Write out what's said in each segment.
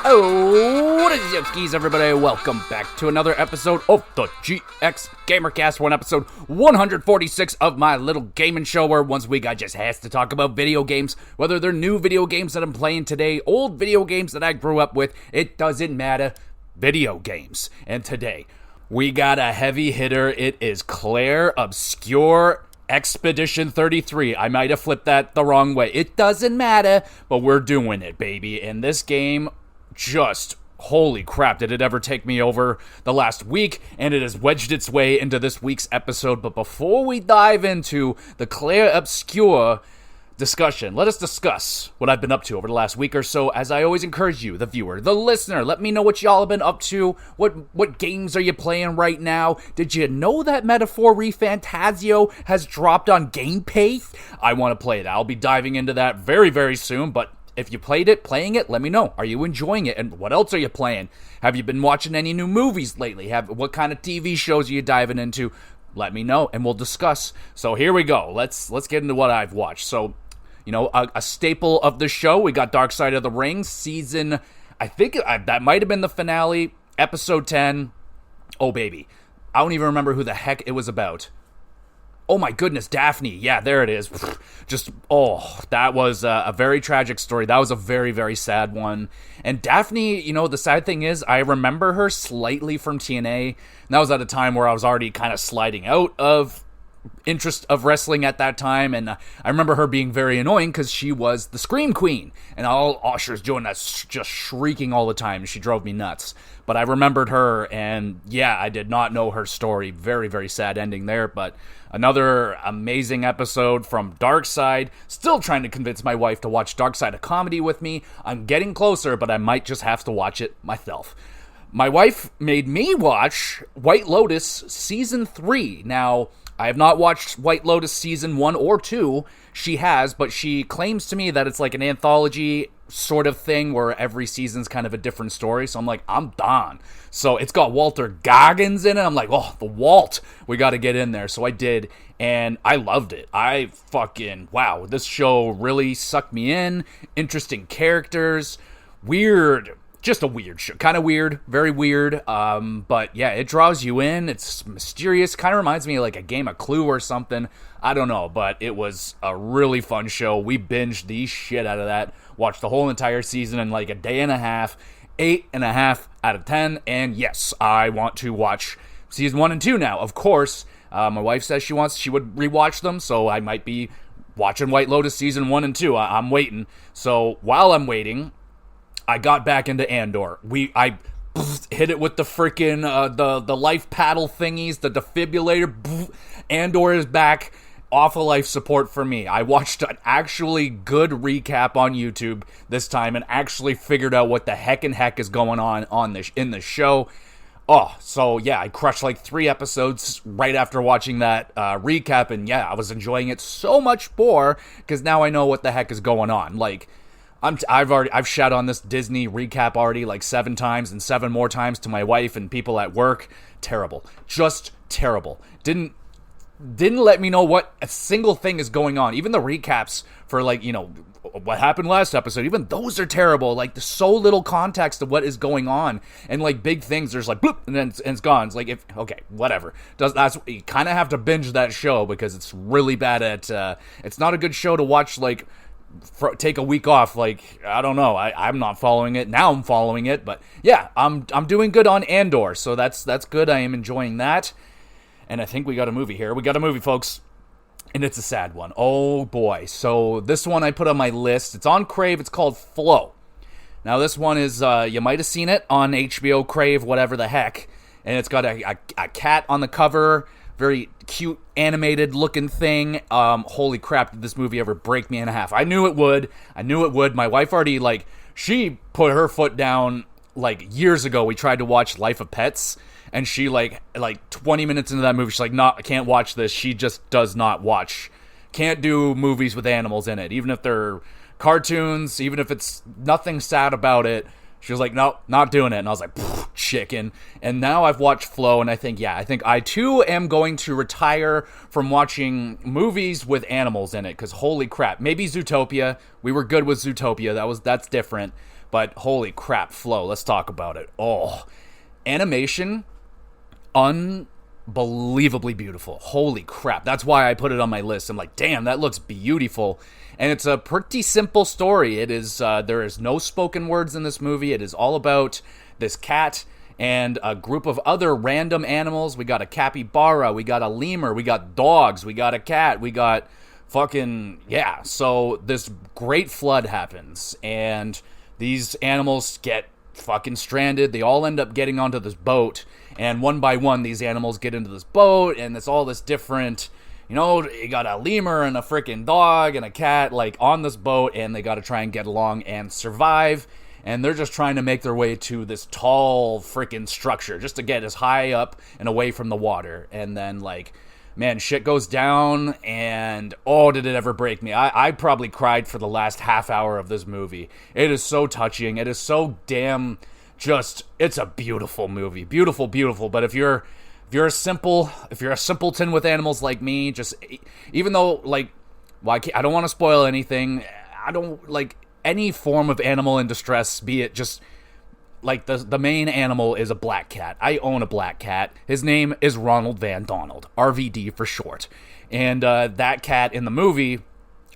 Oh, what is up, skis, everybody? Welcome back to another episode of the GXGamerCast, episode 146 of my little gaming show, where once a week I just has to talk about video games, whether they're new video games that I'm playing today, old video games that I grew up with, it doesn't matter, video games. And today, we got a heavy hitter. It is Claire Obscure Expedition 33. I might have flipped that the wrong way. It doesn't matter, but we're doing it, baby. And this game, just holy crap, did it ever take me over the last week, and it has wedged its way into this week's episode. But before we dive into the Claire Obscure discussion, let us discuss what I've been up to over the last week or so. As I always encourage you, the viewer, the listener, let me know what y'all have been up to. What games are you playing right now? Did you know that Metaphor ReFantazio has dropped on Game Pace? I want to play it. I'll be diving into that very, very soon, but if you playing it, let me know. Are you enjoying it? And what else are you playing? Have you been watching any new movies lately? What kind of TV shows are you diving into? Let me know, and we'll discuss. So here we go. Let's get into what I've watched. So, you know, a staple of the show, we got Dark Side of the Ring, season, I think that might have been the finale, episode 10. Oh, baby. I don't even remember who the heck it was about. Oh my goodness, Daphne. Yeah, there it is. That was a very tragic story. That was a very, very sad one. And Daphne, you know, the sad thing is, I remember her slightly from TNA. And that was at a time where I was already kind of sliding out of interest of wrestling at that time, and I remember her being very annoying because she was the Scream Queen, and she was doing that, just shrieking all the time. She drove me nuts. But I remembered her, and yeah, I did not know her story. Very, very sad ending there, but another amazing episode from Dark Side. Still trying to convince my wife to watch Dark Side, a comedy with me. I'm getting closer, but I might just have to watch it myself. My wife made me watch White Lotus Season 3. Now, I have not watched White Lotus Season 1 or 2. She has, but she claims to me that it's like an anthology sort of thing where every season's kind of a different story. So I'm like, I'm done. So it's got Walter Goggins in it. I'm like, oh, the Walt. We got to get in there. So I did, and I loved it. Wow, this show really sucked me in. Interesting characters. Weird. Just a weird show. Kind of weird. Very weird. But yeah, it draws you in. It's mysterious. Kind of reminds me of like a game of Clue or something. I don't know, but it was a really fun show. We binged the shit out of that. Watched the whole entire season in like a day and a half. 8.5 out of 10. And yes, I want to watch season 1 and 2 now. Of course, my wife says she would rewatch them, so I might be watching White Lotus season 1 and 2. I'm waiting. So while I'm waiting, I got back into Andor. I hit it with the freaking the life paddle thingies, the defibrillator. Andor is back. Awful life support for me. I watched an actually good recap on YouTube this time and actually figured out what the heck is going on in the show. Oh, so yeah, I crushed like 3 episodes right after watching that recap, and yeah, I was enjoying it so much more because now I know what the heck is going on. Like, I've shat on this Disney recap already like 7 times and 7 more times to my wife and people at work. Terrible. Just terrible. Didn't let me know what a single thing is going on. Even the recaps for, like, you know, what happened last episode, even those are terrible. Like, there's so little context of what is going on. And, like, big things, there's like, bloop, and then it's gone. It's like, okay, whatever. You kind of have to binge that show because it's really bad at, it's not a good show to watch, like, take a week off. Like, I don't know. I'm not following it. Now I'm following it. But, yeah, I'm doing good on Andor. So that's good. I am enjoying that. And I think we got a movie here. We got a movie, folks. And it's a sad one. Oh, boy. So this one I put on my list. It's on Crave. It's called Flow. Now, this one is, you might have seen it on HBO, Crave, whatever the heck. And it's got a cat on the cover. Very cute, animated-looking thing. Holy crap, did this movie ever break me in half. I knew it would. My wife already, like, she put her foot down, like, years ago. We tried to watch Life of Pets. And she, like 20 minutes into that movie, she's like, no, I can't watch this. She just does not watch. Can't do movies with animals in it. Even if they're cartoons, even if it's nothing sad about it, She was like, no, not doing it. And I was like, chicken. And now I've watched Flow, and I think I too am going to retire from watching movies with animals in it, because holy crap. Maybe Zootopia. We were good with Zootopia. That's different. But holy crap, Flow. Let's talk about it. Oh, animation, unbelievably beautiful. Holy crap. That's why I put it on my list. I'm like, damn, that looks beautiful. And it's a pretty simple story. It is there is no spoken words in this movie. It is all about this cat and a group of other random animals. We got a capybara, we got a lemur, we got dogs, we got a cat, we got so this great flood happens, and these animals get fucking stranded. They all end up getting onto this boat, and one by one these animals get into this boat, and it's all this different, you got a lemur and a freaking dog and a cat, like, on this boat, and they got to try and get along and survive. And they're just trying to make their way to this tall freaking structure just to get as high up and away from the water. And then, like, man, shit goes down, and oh, did it ever break me. I probably cried for the last half hour of this movie. It is so touching. It is so damn it's a beautiful movie. Beautiful, beautiful. But if you're a simpleton with animals like me, just, even though, like, well, I don't want to spoil anything. I don't, like, any form of animal in distress, be it just, like, the main animal is a black cat. I own a black cat. His name is Ronald Van Donald, RVD for short. And that cat in the movie,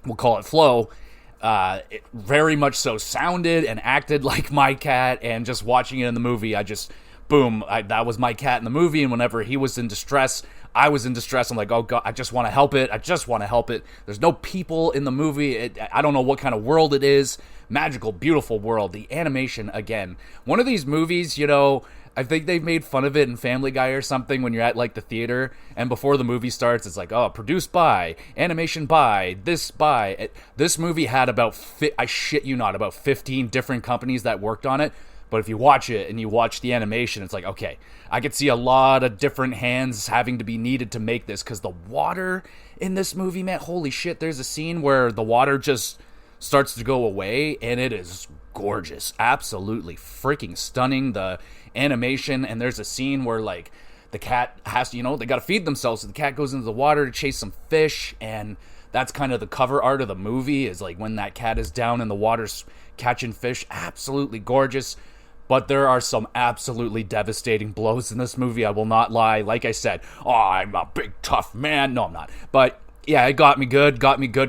we'll call it Flo, it very much so sounded and acted like my cat, and just watching it in the movie, I just, boom, that was my cat in the movie, and whenever he was in distress, I was in distress. I'm like, oh God, I just want to help it. There's no people in the movie. I don't know what kind of world it is. Magical, beautiful world. The animation, again. One of these movies, I think they've made fun of it in Family Guy or something when you're at, like, the theater, and before the movie starts, it's like, oh, produced by, animation by, this by. This movie had I shit you not, about 15 different companies that worked on it. But if you watch it and you watch the animation, it's like, okay, I could see a lot of different hands having to be needed to make this, because the water in this movie, man, holy shit, there's a scene where the water just starts to go away, and it is gorgeous. Absolutely freaking stunning, the animation. And there's a scene where, like, the cat has to, they got to feed themselves, so the cat goes into the water to chase some fish, and that's kind of the cover art of the movie, is like when that cat is down in the water catching fish. Absolutely gorgeous. But there are some absolutely devastating blows in this movie, I will not lie. Like I said, oh, I'm a big tough man. No, I'm not. But yeah, it got me good,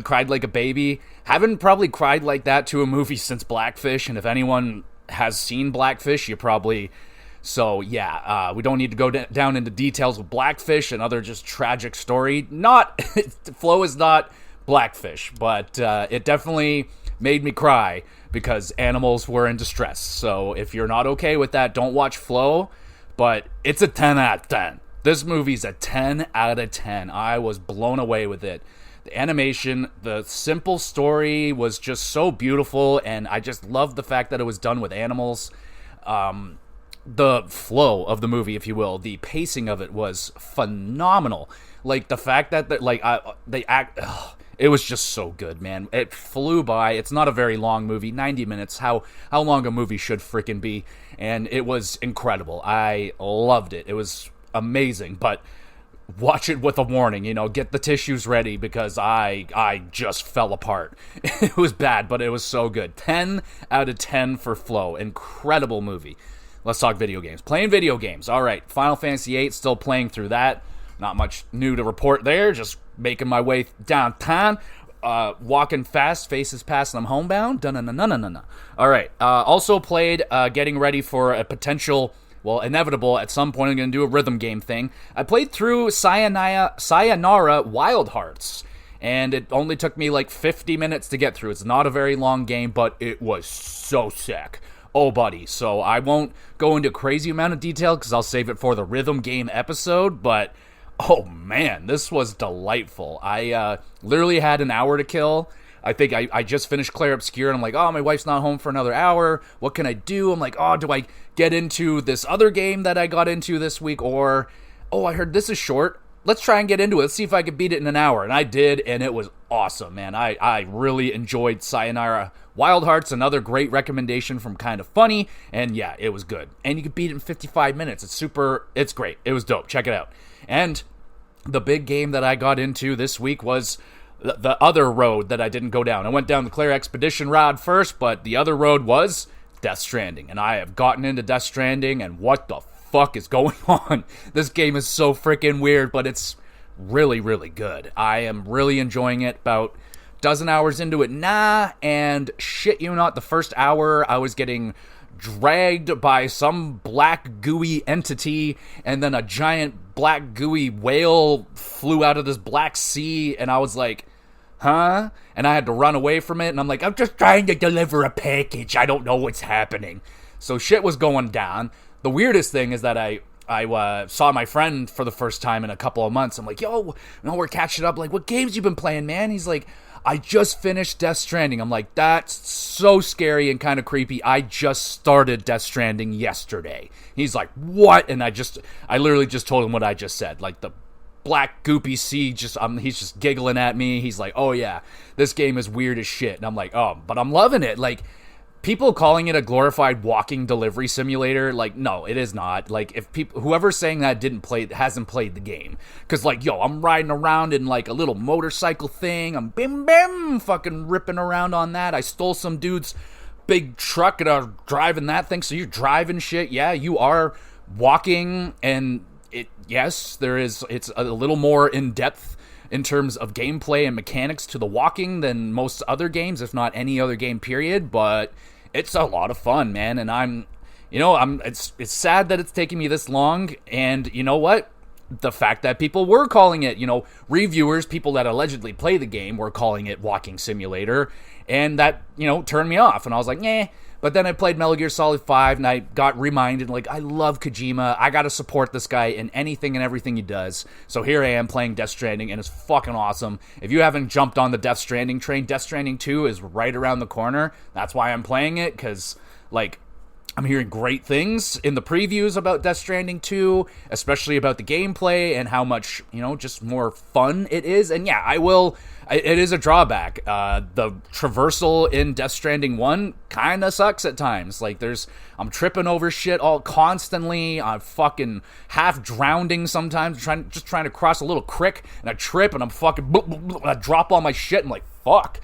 cried like a baby. Haven't probably cried like that to a movie since Blackfish, and if anyone has seen Blackfish, you probably... So yeah, we don't need to go down into details with Blackfish, another just tragic story. Flow is not Blackfish, but it definitely made me cry because animals were in distress. So if you're not okay with that, don't watch Flow, but it's a 10 out of 10. This movie's a 10 out of 10. I was blown away with it. The animation, the simple story was just so beautiful, and I just loved the fact that it was done with animals. The flow of the movie, if you will, the pacing of it was phenomenal. Like, the fact that it was just so good, man. It flew by. It's not a very long movie, 90 minutes, how long a movie should freaking be, and it was incredible. I loved it. It was amazing, but watch it with a warning, get the tissues ready, because I just fell apart. It was bad, but it was so good. 10 out of 10 for Flow. Incredible movie. Let's talk video games. Playing video games. All right, Final Fantasy VIII, still playing through that. Not much new to report there. Just making my way downtown. Walking fast, faces past, and I'm homebound. Dun-dun-dun-dun-dun-dun. All right. Also played, getting ready for a potential, inevitable, at some point I'm going to do a rhythm game thing. I played through Sayonara Wild Hearts, and it only took me like 50 minutes to get through. It's not a very long game, but it was so sick. Oh, buddy. So I won't go into a crazy amount of detail because I'll save it for the rhythm game episode, but oh man, this was delightful. I literally had an hour to kill. I think I just finished Clair Obscure, and I'm like, oh, my wife's not home for another hour. What can I do? I'm like, oh, do I get into this other game that I got into this week? Or, oh, I heard this is short. Let's try and get into it. Let's see if I can beat it in an hour. And I did, and it was awesome, man. I really enjoyed Sayonara Wild Hearts, another great recommendation from Kind of Funny, and yeah, it was good. And you could beat it in 55 minutes. It's great. It was dope. Check it out. And the big game that I got into this week was the other road that I didn't go down. I went down the Claire Expedition route first, but the other road was Death Stranding. And I have gotten into Death Stranding, and what the fuck is going on? This game is so freaking weird, but it's really, really good. I am really enjoying it. About a dozen hours into it and shit you not, the first hour I was getting dragged by some black gooey entity, and then a giant black gooey whale flew out of this black sea, and I was like, huh? And I had to run away from it, and I'm like, I'm just trying to deliver a package. I don't know what's happening. So shit was going down. The weirdest thing is that I saw my friend for the first time in a couple of months. I'm like, yo, we're catching up. Like, what games you been playing, man? He's like, I just finished Death Stranding. I'm like, that's so scary and kind of creepy. I just started Death Stranding yesterday. He's like, what? And I literally just told him what I just said. Like, the black goopy sea, he's just giggling at me. He's like, oh yeah, this game is weird as shit. And I'm like, oh, but I'm loving it. Like, people calling it a glorified walking delivery simulator, like, no, it is not. Like, if whoever's saying that hasn't played the game. Because, like, yo, I'm riding around in, like, a little motorcycle thing. I'm bim fucking ripping around on that. I stole some dude's big truck and I'm driving that thing. So you're driving shit. Yeah, you are walking. And it's a little more in depth in terms of gameplay and mechanics to the walking than most other games, if not any other game, period. But it's a lot of fun, man. And it's sad that it's taking me this long. And you know what? The fact that people were calling it, reviewers, people that allegedly play the game, were calling it walking simulator, and that, turned me off. And I was like, eh. But then I played Metal Gear Solid 5, and I got reminded, like, I love Kojima. I gotta support this guy in anything and everything he does. So here I am playing Death Stranding, and it's fucking awesome. If you haven't jumped on the Death Stranding train, Death Stranding 2 is right around the corner. That's why I'm playing it, because, like, I'm hearing great things in the previews about Death Stranding 2, especially about the gameplay and how much, just more fun it is. And yeah, it is a drawback. The traversal in Death Stranding 1 kind of sucks at times. Like, I'm tripping over shit all constantly. I'm fucking half drowning sometimes, trying to cross a little creek, and I trip, and I'm fucking, I drop all my shit, and like, fuck.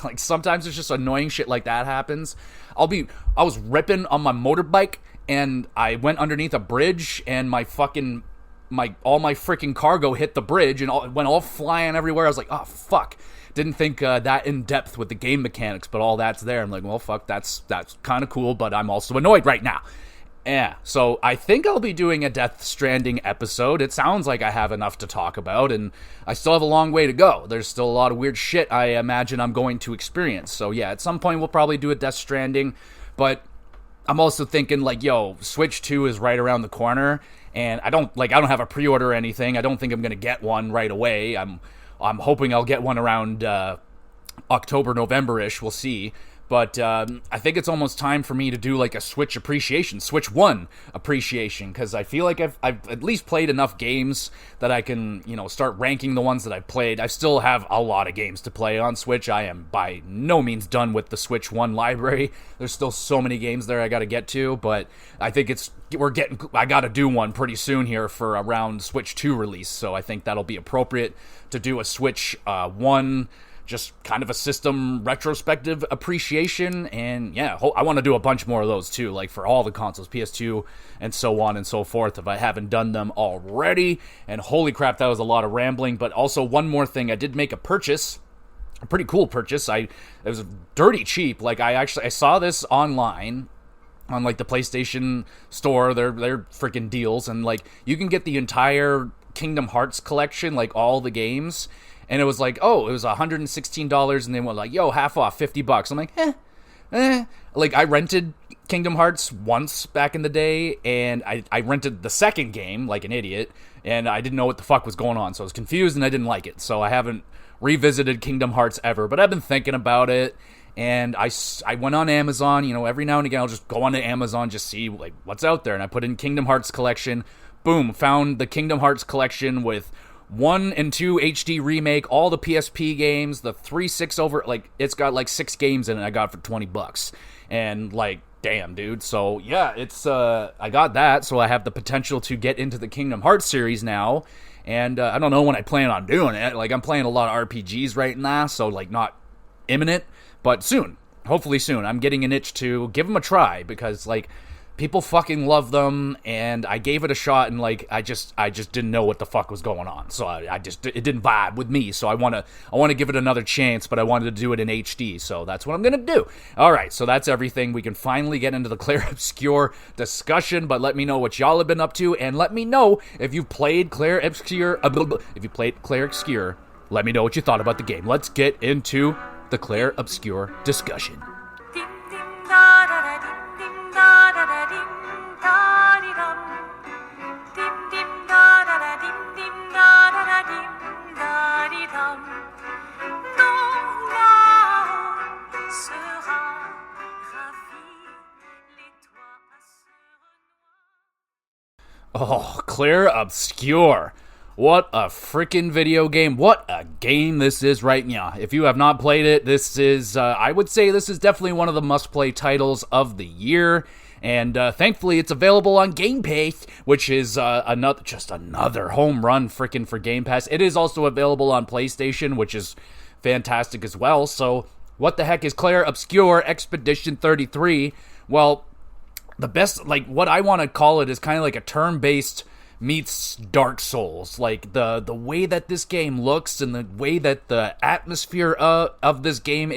Like, sometimes it's just annoying shit like that happens. I was ripping on my motorbike, and I went underneath a bridge, and all my freaking cargo hit the bridge, and it went all flying everywhere. I was like, oh, fuck. Didn't think that in depth with the game mechanics, but all that's there. I'm like, well, fuck, that's kind of cool, but I'm also annoyed right now. Yeah, so I think I'll be doing a Death Stranding episode. It sounds like I have enough to talk about, and I still have a long way to go. There's still a lot of weird shit I imagine I'm going to experience. So yeah, at some point we'll probably do a Death Stranding, but I'm also thinking, like, yo, Switch 2 is right around the corner, and I don't have a pre-order or anything. I don't think I'm going to get one right away. I'm hoping I'll get one around October, November-ish. We'll see. But I think it's almost time for me to do, like, a Switch 1 appreciation, because I feel like I've at least played enough games that I can, start ranking the ones that I've played. I still have a lot of games to play on Switch. I am by no means done with the Switch 1 library. There's still so many games there I got to get to, but I think I got to do one pretty soon here for around Switch 2 release, so I think that'll be appropriate to do a Switch 1, just kind of a system retrospective appreciation. And yeah, I want to do a bunch more of those too, like for all the consoles, PS2 and so on and so forth, if I haven't done them already. And holy crap, that was a lot of rambling. But also, one more thing, I did make a purchase, a pretty cool purchase. It was dirty cheap. Like, I saw this online on, like, the PlayStation store, their freaking deals, and, like, you can get the entire Kingdom Hearts collection, like all the games. And it was like, oh, it was $116, and they went like, yo, half off, $50. I'm like, eh. Like, I rented Kingdom Hearts once back in the day, and I rented the second game like an idiot, and I didn't know what the fuck was going on, so I was confused, and I didn't like it. So I haven't revisited Kingdom Hearts ever, but I've been thinking about it, and I went on Amazon. Every now and again I'll just go onto Amazon, just see, like, what's out there, and I put in Kingdom Hearts collection. Boom, found the Kingdom Hearts collection with 1 and 2 HD remake, all the PSP games, the 3.6 over, like, it's got like 6 games in it I got for $20. And like, damn, dude. So yeah, it's, I got that, so I have the potential to get into the Kingdom Hearts series now. And I don't know when I plan on doing it. Like, I'm playing a lot of RPGs right now, so like not imminent, but soon. Hopefully soon. I'm getting an itch to give them a try because like people fucking love them, and I gave it a shot, and like I just didn't know what the fuck was going on. So it didn't vibe with me. So I want to give it another chance, but I wanted to do it in HD. So that's what I'm going to do. All right, so that's everything. We can finally get into the Clair Obscur discussion, but let me know what y'all have been up to, and let me know if you've played Clair Obscur. Let me know what you thought about the game. Let's get into the Clair Obscur discussion. Oh, Clair Obscur. What a freaking video game. What a game this is right now. If you have not played it, this is, I would say this is definitely one of the must-play titles of the year. And thankfully, it's available on Game Pass, which is another home run freaking for Game Pass. It is also available on PlayStation, which is fantastic as well. So, what the heck is Clair Obscur Expedition 33? Well, the best, like, what I want to call it is kind of like a turn-based meets Dark Souls. Like, the way that this game looks and the way that the atmosphere of this game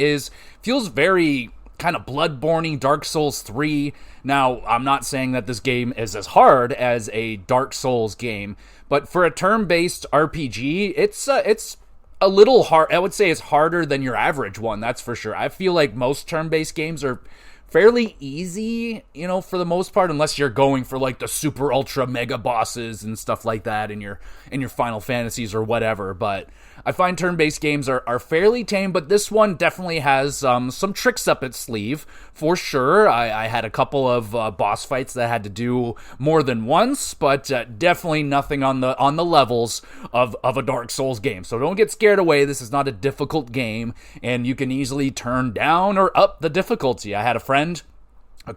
feels very kind of Bloodborne-y, Dark Souls 3. Now, I'm not saying that this game is as hard as a Dark Souls game, but for a turn-based RPG, it's a little hard. I would say it's harder than your average one, that's for sure. I feel like most turn-based games are fairly easy, you know, for the most part, unless you're going for like the super ultra mega bosses and stuff like that in your Final Fantasies or whatever. But I find turn-based games are fairly tame, but this one definitely has some tricks up its sleeve for sure. I had a couple of boss fights that I had to do more than once, but definitely nothing on the levels of a Dark Souls game. So don't get scared away. This is not a difficult game, and you can easily turn down or up the difficulty. I had a friend,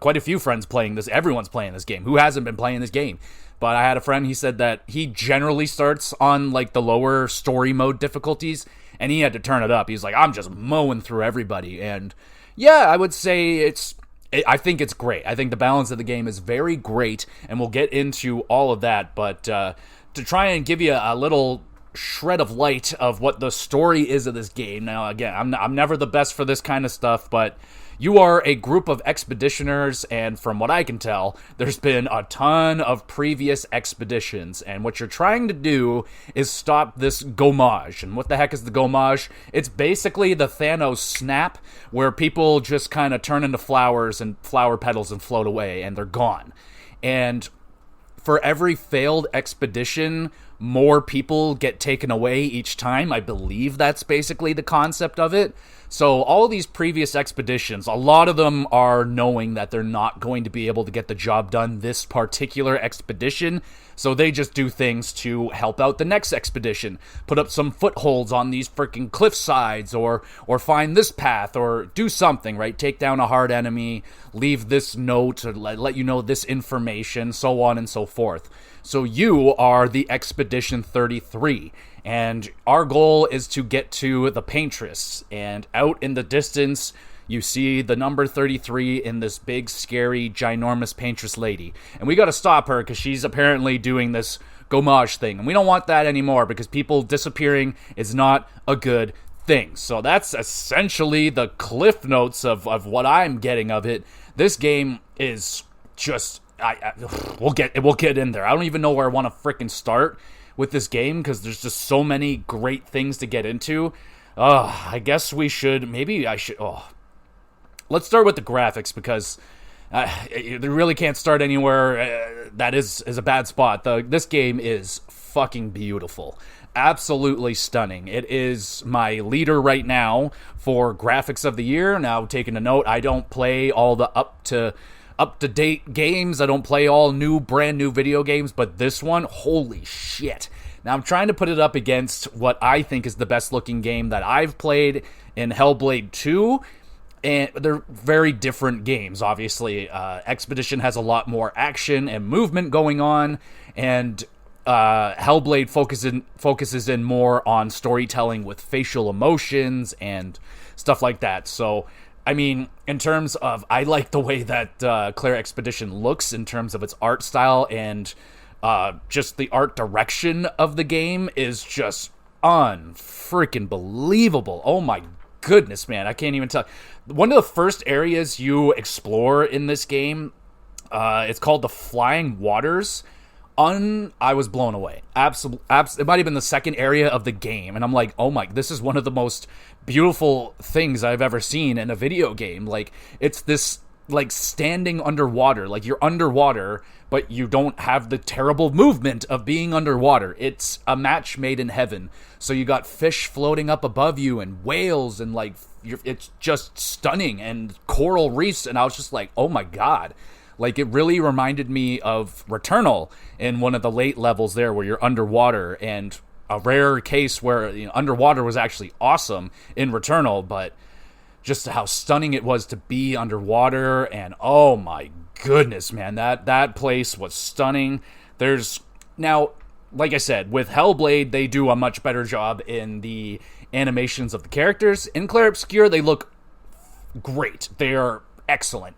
quite a few friends playing this. Everyone's playing this game. Who hasn't been playing this game? But I had a friend, he said that he generally starts on like the lower story mode difficulties, and he had to turn it up. He's like, I'm just mowing through everybody. And yeah, I would say I think it's great. I think the balance of the game is very great, and we'll get into all of that. But to try and give you a little shred of light of what the story is of this game. Now, again, I'm never the best for this kind of stuff, but you are a group of expeditioners, and from what I can tell, there's been a ton of previous expeditions, and what you're trying to do is stop this gommage. And what the heck is the gommage? It's basically the Thanos snap, where people just kind of turn into flowers and flower petals and float away, and they're gone. And for every failed expedition, more people get taken away each time. I believe that's basically the concept of it. So all these previous expeditions, a lot of them are knowing that they're not going to be able to get the job done this particular expedition, so they just do things to help out the next expedition. Put up some footholds on these freaking cliff sides, or find this path, or do something, right? Take down a hard enemy, leave this note, or let you know this information, so on and so forth. So you are the Expedition 33, and our goal is to get to the Paintress, and out in the distance, you see the number 33 in this big, scary, ginormous Paintress lady. And we gotta stop her, because she's apparently doing this gommage thing, and we don't want that anymore, because people disappearing is not a good thing. So that's essentially the cliff notes of what I'm getting of it. This game is just... we'll get in there. I don't even know where I want to freaking start with this game, because there's just so many great things to get into. I guess let's start with the graphics, because you really can't start anywhere. That is a bad spot. This game is fucking beautiful. Absolutely stunning. It is my leader right now for graphics of the year. Now, taking a note, I don't play all the up to up-to-date games. I don't play all brand new video games, but this one, holy shit. Now, I'm trying to put it up against what I think is the best-looking game that I've played in Hellblade 2, and they're very different games, obviously. Expedition has a lot more action and movement going on, and Hellblade focuses in more on storytelling with facial emotions and stuff like that. So, I mean, in terms of, I like the way that Claire Expedition looks in terms of its art style, and just the art direction of the game is just unfreaking believable. Oh my goodness, man, I can't even tell. One of the first areas you explore in this game, it's called the Flying Waters. I was blown away. It might have been the second area of the game, and I'm like, oh my, this is one of the most beautiful things I've ever seen in a video game. Like, it's this, like, standing underwater. Like, you're underwater, but you don't have the terrible movement of being underwater. It's a match made in heaven. So you got fish floating up above you, and whales, and, like, it's just stunning, and coral reefs, and I was just like, oh my god. Like, it really reminded me of Returnal in one of the late levels there where you're underwater, and a rare case where, you know, underwater was actually awesome in Returnal, but just how stunning it was to be underwater, and oh my goodness, man, that place was stunning. There's, now, like I said, with Hellblade, they do a much better job in the animations of the characters. In Clair Obscur, they look great. They are excellent,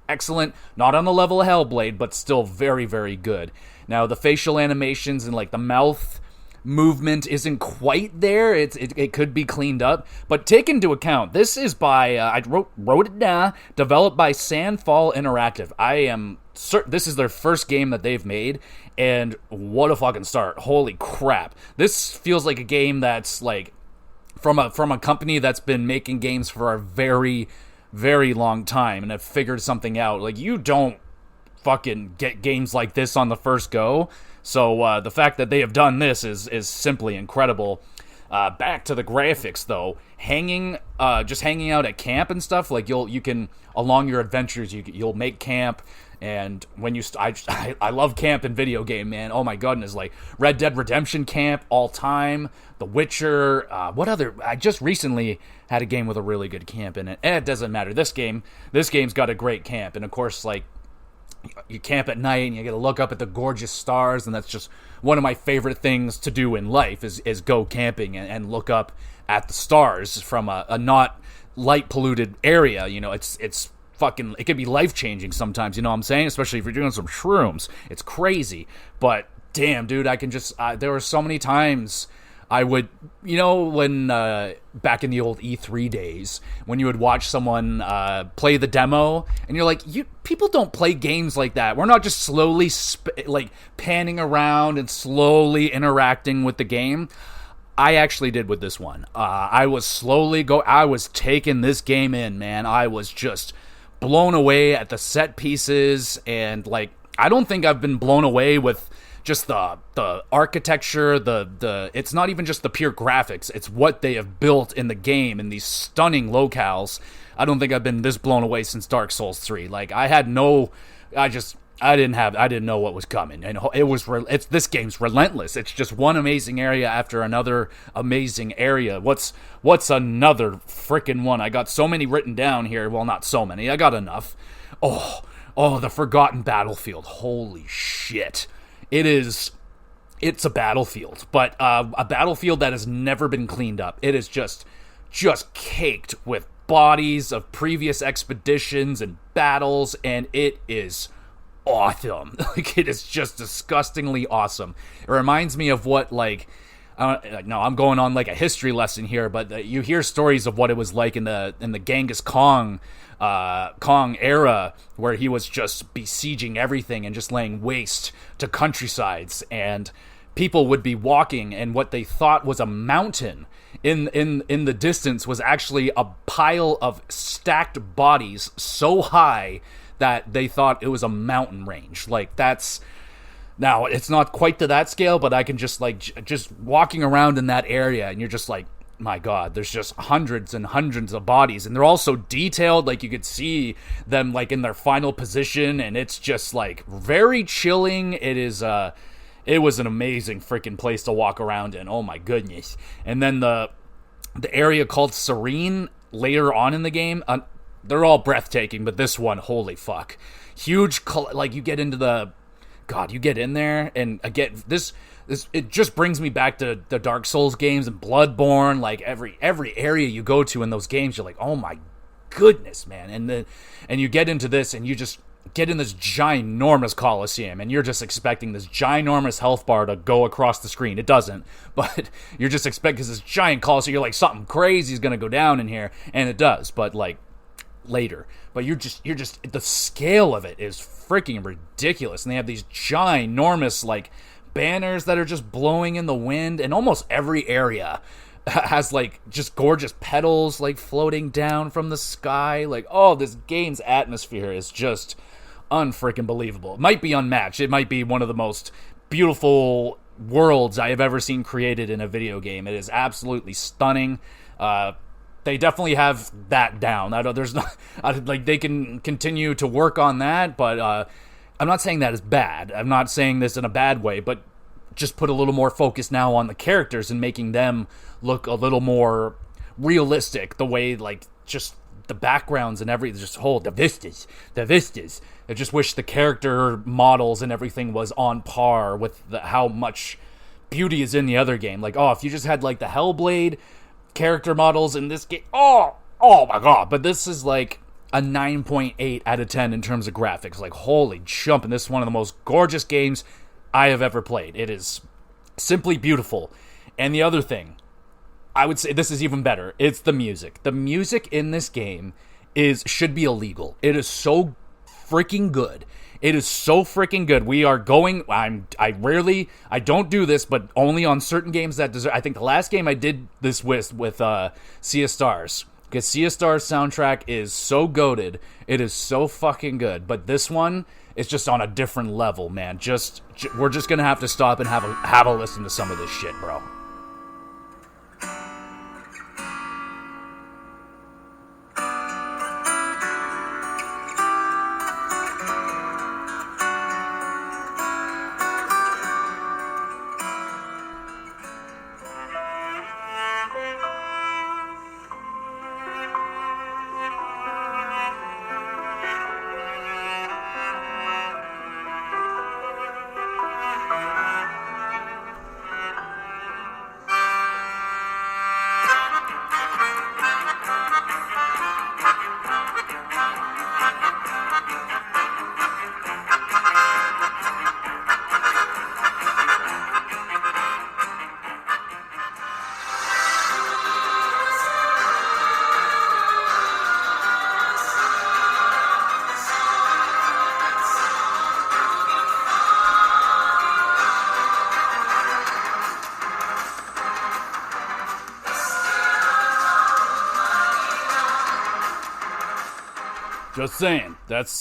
not on the level of Hellblade, but still very, very good. Now, the facial animations and, like, the mouth movement isn't quite there. It could be cleaned up, but take into account, this is by, I wrote it down, developed by Sandfall Interactive. I am certain this is their first game that they've made, and what a fucking start. Holy crap. This feels like a game that's, like, from a company that's been making games for a very, very long time and have figured something out. Like, you don't fucking get games like this on the first go. So the fact that they have done this is simply incredible. Back to the graphics, though, just hanging out at camp and stuff. Like, you can, along your adventures, you'll make camp. And when I love camp in video game, man. Oh my goodness, like Red Dead Redemption camp all time, The Witcher. What other? I just recently had a game with a really good camp in it. It doesn't matter. This game's got a great camp, and of course, like, you camp at night and you get to look up at the gorgeous stars, and that's just one of my favorite things to do in life is go camping and look up at the stars from a not light polluted area. You know, it's fucking, it can be life-changing sometimes, you know what I'm saying? Especially if you're doing some shrooms. It's crazy. But damn, dude, I can just, there were so many times I would, you know, when, back in the old E3 days, when you would watch someone play the demo, and you're like, people don't play games like that. We're not just slowly, like, panning around and slowly interacting with the game. I actually did with this one. I was taking this game in, man. I was just blown away at the set pieces, and, like, I don't think I've been blown away with just the architecture, it's not even just the pure graphics, it's what they have built in the game in these stunning locales. I don't think I've been this blown away since Dark Souls 3. Like, I didn't know what was coming, and this game's relentless. It's just one amazing area after another amazing area. What's another freaking one? I got so many written down here. Well, not so many. I got enough. Oh, the Forgotten Battlefield. Holy shit. It's a battlefield, but a battlefield that has never been cleaned up. It is just caked with bodies of previous expeditions and battles, and it is awesome. Like, it is just disgustingly awesome. It reminds me of what, like, no, I'm going on like a history lesson here, but you hear stories of what it was like in the Genghis Kong era, where he was just besieging everything and just laying waste to countrysides, and people would be walking, and what they thought was a mountain in the distance was actually a pile of stacked bodies so high that they thought it was a mountain range. Like, that's, now it's not quite to that scale, but I can just, like, just walking around in that area, and you're just like, my god, there's just hundreds and hundreds of bodies, and they're all so detailed, like you could see them like in their final position, and it's just like very chilling. It was an amazing freaking place to walk around in. Oh my goodness. And then the area called Serene later on in the game, they're all breathtaking, but this one, holy fuck. Huge, like you get into you get in there, and again, this it just brings me back to the Dark Souls games and Bloodborne. Like every area you go to in those games, you're like, oh my goodness, man. And you get into this, and you just get in this ginormous Coliseum, and you're just expecting this ginormous health bar to go across the screen. It doesn't, but you're just expecting this giant Coliseum. You're like, something crazy is gonna go down in here, and it does, but like later. But you're just the scale of it is freaking ridiculous, and they have these ginormous like banners that are just blowing in the wind, and almost every area has like just gorgeous petals like floating down from the sky. Like, oh, this game's atmosphere is just unfreaking believable. It might be unmatched. It might be one of the most beautiful worlds I have ever seen created in a video game. It is absolutely stunning. They definitely have that down. There's not like they can continue to work on that, but I'm not saying that is bad. I'm not saying this in a bad way, but just put a little more focus now on the characters and making them look a little more realistic. The way, like, just the backgrounds and everything, just the vistas. I just wish the character models and everything was on par with how much beauty is in the other game. Like, oh, if you just had like the Hellblade character models in this game, oh my god. But this is like a 9.8 out of 10 in terms of graphics. Like, holy jump, and this is one of the most gorgeous games I have ever played. It is simply beautiful. And the other thing, I would say this is even better. It's the music. The music in this game should be illegal. It is so freaking good. It is so freaking good. We are going, I don't do this, but only on certain games that deserve. I think the last game I did this with Sea of Stars, because Sea of Stars soundtrack is so goated. It is so fucking good. But this one is just on a different level, man. We're just gonna have to stop and have a listen to some of this shit, bro. Just saying, that's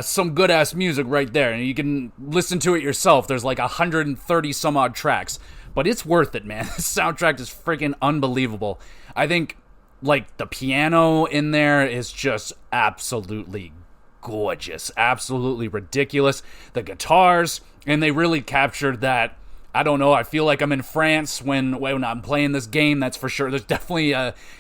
some good-ass music right there, and you can listen to it yourself. There's like 130 some odd tracks, but it's worth it, man. This soundtrack is freaking unbelievable. I think, like, the piano in there is just absolutely gorgeous, absolutely ridiculous. The guitars, and they really captured that. I don't know, I feel like I'm in France when I'm playing this game, that's for sure. There's definitely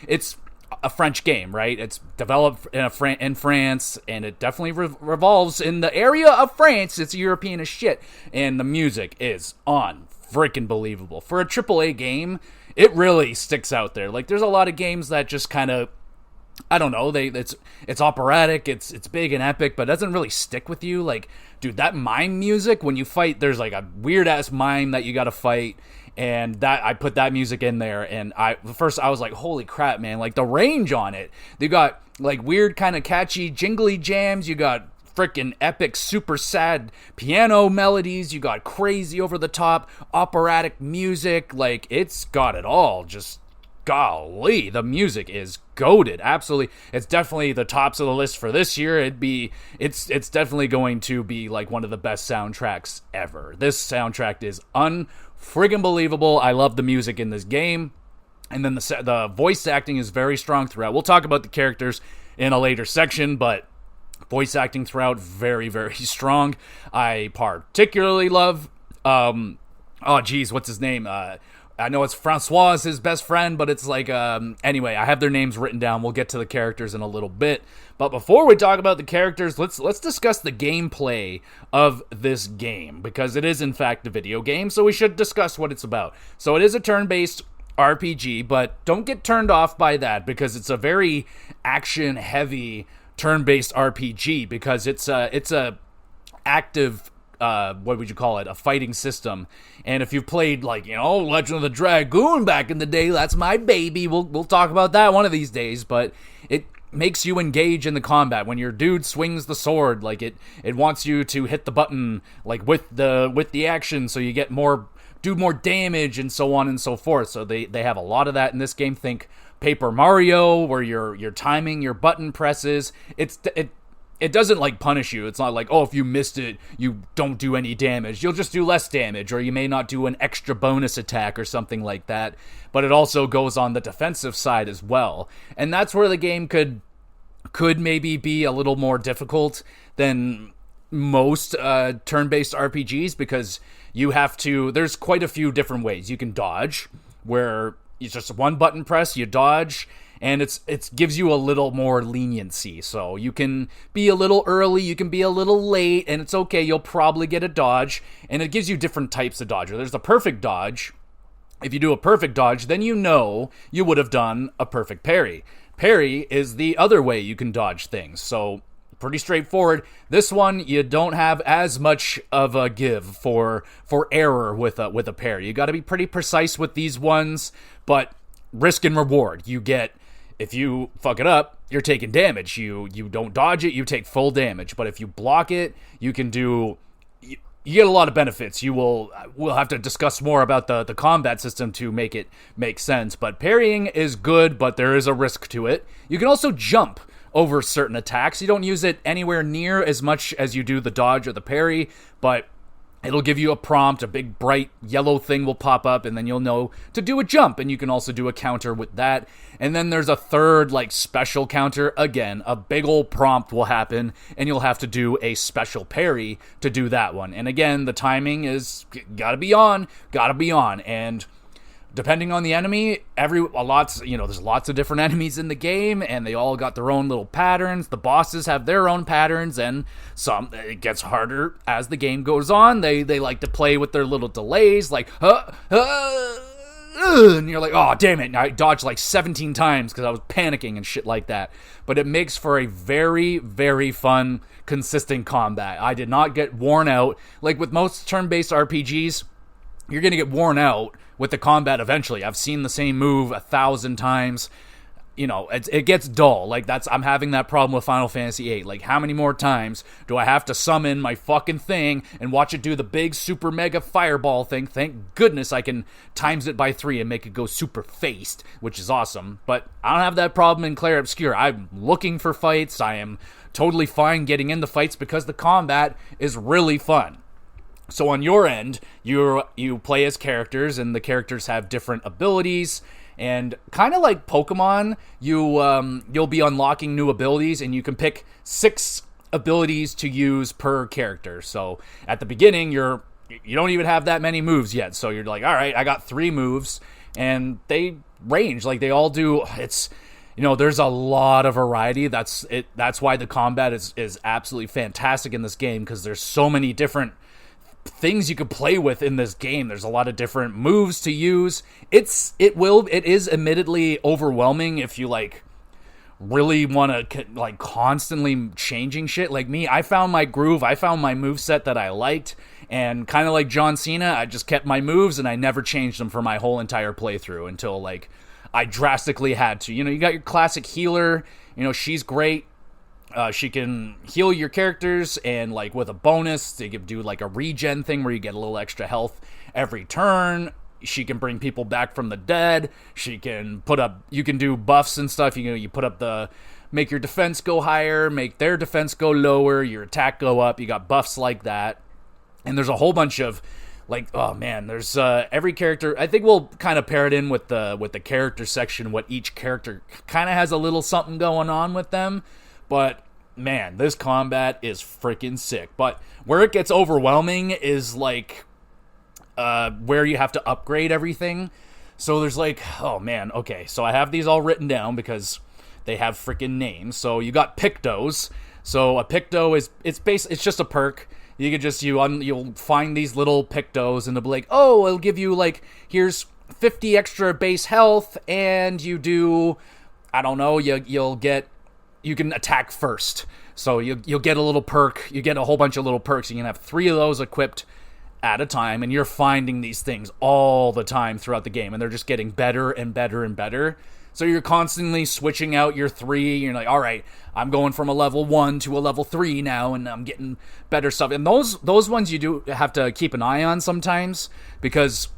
it's a French game, right? It's developed in France, and it definitely revolves in the area of France. It's European as shit, and the music is freaking believable. For a AAA game, it really sticks out there. Like, there's a lot of games that just kind of, I don't know, it's operatic, it's big and epic, but it doesn't really stick with you. Like, dude, that mime music, when you fight, there's like a weird-ass mime that you gotta fight, and that I put that music in there, and first I was like, holy crap, man, like the range on it. They got like weird kind of catchy jingly jams, you got freaking epic super sad piano melodies, you got crazy over the top operatic music. Like, it's got it all. Just golly, the music is goated. Absolutely, it's definitely the tops of the list for this year. It's definitely going to be like one of the best soundtracks ever. This soundtrack is unfriggin' believable. I love the music in this game. And then the voice acting is very strong throughout. We'll talk about the characters in a later section, but voice acting throughout, very, very strong. I particularly love, what's his name? I know it's Francois, his best friend, but it's like, anyway, I have their names written down. We'll get to the characters in a little bit. But before we talk about the characters, let's discuss the gameplay of this game, because it is, in fact, a video game, so we should discuss what it's about. So it is a turn-based RPG, but don't get turned off by that, because it's a very action-heavy turn-based RPG, because it's a active, what would you call it, a fighting system. And if you've played, like, Legend of the Dragoon back in the day, that's my baby. We'll talk about that one of these days, but it makes you engage in the combat. When your dude swings the sword, like, it wants you to hit the button, like, with the action, so you get do more damage, and so on and so forth. So they have a lot of that in this game. Think Paper Mario, where you're timing your button presses. It doesn't, like, punish you. It's not like, if you missed it, you don't do any damage. You'll just do less damage, or you may not do an extra bonus attack or something like that. But it also goes on the defensive side as well. And that's where the game could maybe be a little more difficult than most turn-based RPGs, because there's quite a few different ways. You can dodge, where it's just one button press, you dodge, and it gives you a little more leniency. So you can be a little early, you can be a little late, and it's okay, you'll probably get a dodge, and it gives you different types of dodge. There's the perfect dodge. If you do a perfect dodge, then you would have done a perfect parry. Parry is the other way you can dodge things, so pretty straightforward. This one, you don't have as much of a give for error with a parry. You got to be pretty precise with these ones, but risk and reward. If you fuck it up, you're taking damage. You don't dodge it, you take full damage. But if you block it, you get a lot of benefits. We'll have to discuss more about the combat system to make it make sense. But parrying is good, but there is a risk to it. You can also jump over certain attacks. You don't use it anywhere near as much as you do the dodge or the parry, but it'll give you a prompt. A big bright yellow thing will pop up, and then you'll know to do a jump, and you can also do a counter with that. And then there's a third, like, special counter. Again, a big old prompt will happen, and you'll have to do a special parry to do that one. And again, the timing is gotta be on, and depending on the enemy, there's lots of different enemies in the game, and they all got their own little patterns. The bosses have their own patterns, and it gets harder as the game goes on. They like to play with their little delays, like, and you're like, oh, damn it, and I dodged like 17 times because I was panicking and shit like that. But it makes for a very, very fun, consistent combat. I did not get worn out. Like with most turn-based RPGs, you're going to get worn out with the combat eventually. I've seen the same move 1,000 times. It gets dull. Like, I'm having that problem with Final Fantasy VIII. Like, how many more times do I have to summon my fucking thing and watch it do the big super mega fireball thing? Thank goodness I can times it by 3 and make it go super faced, which is awesome. But I don't have that problem in Clair Obscur. I'm looking for fights. I am totally fine getting into fights because the combat is really fun. So on your end, you play as characters, and the characters have different abilities. And kind of like Pokemon, you'll be unlocking new abilities, and you can pick 6 abilities to use per character. So at the beginning, you don't even have that many moves yet. So you're like, all right, I got 3 moves, and they range. Like, they all do. It's, there's a lot of variety. That's why the combat is absolutely fantastic in this game, because there's so many different things you could play with in this game. There's a lot of different moves to use. It is admittedly overwhelming if you really want to constantly changing shit. Like me, I found my groove. I found my moveset that I liked, and kind of like John Cena, I just kept my moves and I never changed them for my whole entire playthrough until I drastically had to. You got your classic healer. She's great. She can heal your characters, and with a bonus, they do a regen thing where you get a little extra health every turn. She can bring people back from the dead. She can you can do buffs and stuff. You put up make your defense go higher, make their defense go lower, your attack go up. You got buffs like that. And there's a whole bunch of like, oh man, there's every character. I think we'll kind of pair it in with the character section, what each character kind of has a little something going on with them. But man, this combat is freaking sick. But where it gets overwhelming is like where you have to upgrade everything. So there's like, oh man, okay, so I have these all written down because they have freaking names. So you got Pictos. So a Picto it's just a perk. You could just you'll find these little Pictos and they'll be like, oh, it'll give you like, here's 50 extra base health, and you do, I don't know, you can attack first. So you'll get a little perk. You get a whole bunch of little perks. You can have 3 of those equipped at a time, and you're finding these things all the time throughout the game, and they're just getting better and better and better. So you're constantly switching out your 3. You're like, all right, I'm going from a level 1 to a level 3 now, and I'm getting better stuff. And those ones you do have to keep an eye on sometimes, because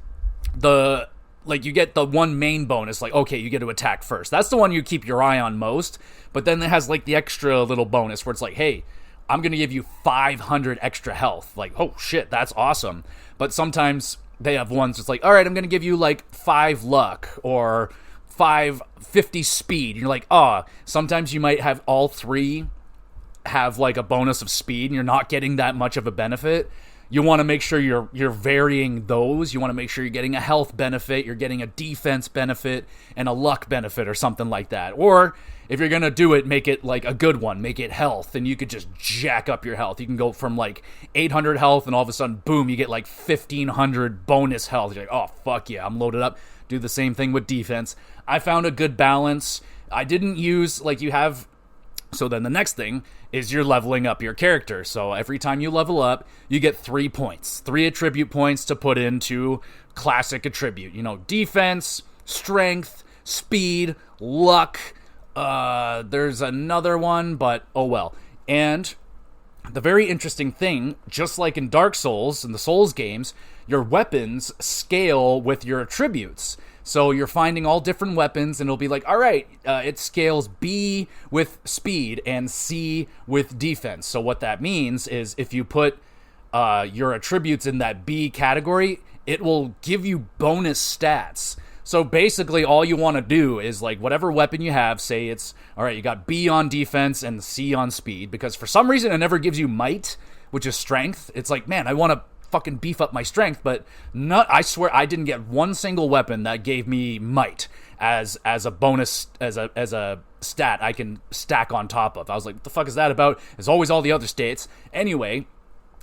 you get the one main bonus, like, okay, you get to attack first. That's the one you keep your eye on most. But then it has like the extra little bonus where it's like, hey, I'm going to give you 500 extra health. Like, oh shit, that's awesome. But sometimes they have ones that's like, all right, I'm going to give you like 5 luck or 550 speed. And you're like, sometimes you might have all 3 have like a bonus of speed and you're not getting that much of a benefit. You want to make sure you're varying those. You want to make sure you're getting a health benefit, you're getting a defense benefit, and a luck benefit or something like that. Or if you're going to do it, make it like a good one. Make it health, and you could just jack up your health. You can go from like 800 health, and all of a sudden, boom, you get like 1,500 bonus health. You're like, oh, fuck yeah, I'm loaded up. Do the same thing with defense. I found a good balance. I didn't use, like you have... So then the next thing is you're leveling up your character. So every time you level up, you get 3 points. 3 attribute points to put into classic attribute. You know, defense, strength, speed, luck. There's another one, but oh well. And the very interesting thing, just like in Dark Souls, in the Souls games, your weapons scale with your attributes. So you're finding all different weapons, and it'll be like, all right, it scales B with speed and C with defense. So what that means is if you put your attributes in that B category, it will give you bonus stats. So basically all you want to do is like whatever weapon you have, say it's, all right, you got B on defense and C on speed, because for some reason it never gives you might, which is strength. It's like, man, I want to fucking beef up my strength, but I swear I didn't get one single weapon that gave me might as a bonus, as a stat I can stack on top of. I was like, what the fuck is that about? It's always all the other states. Anyway,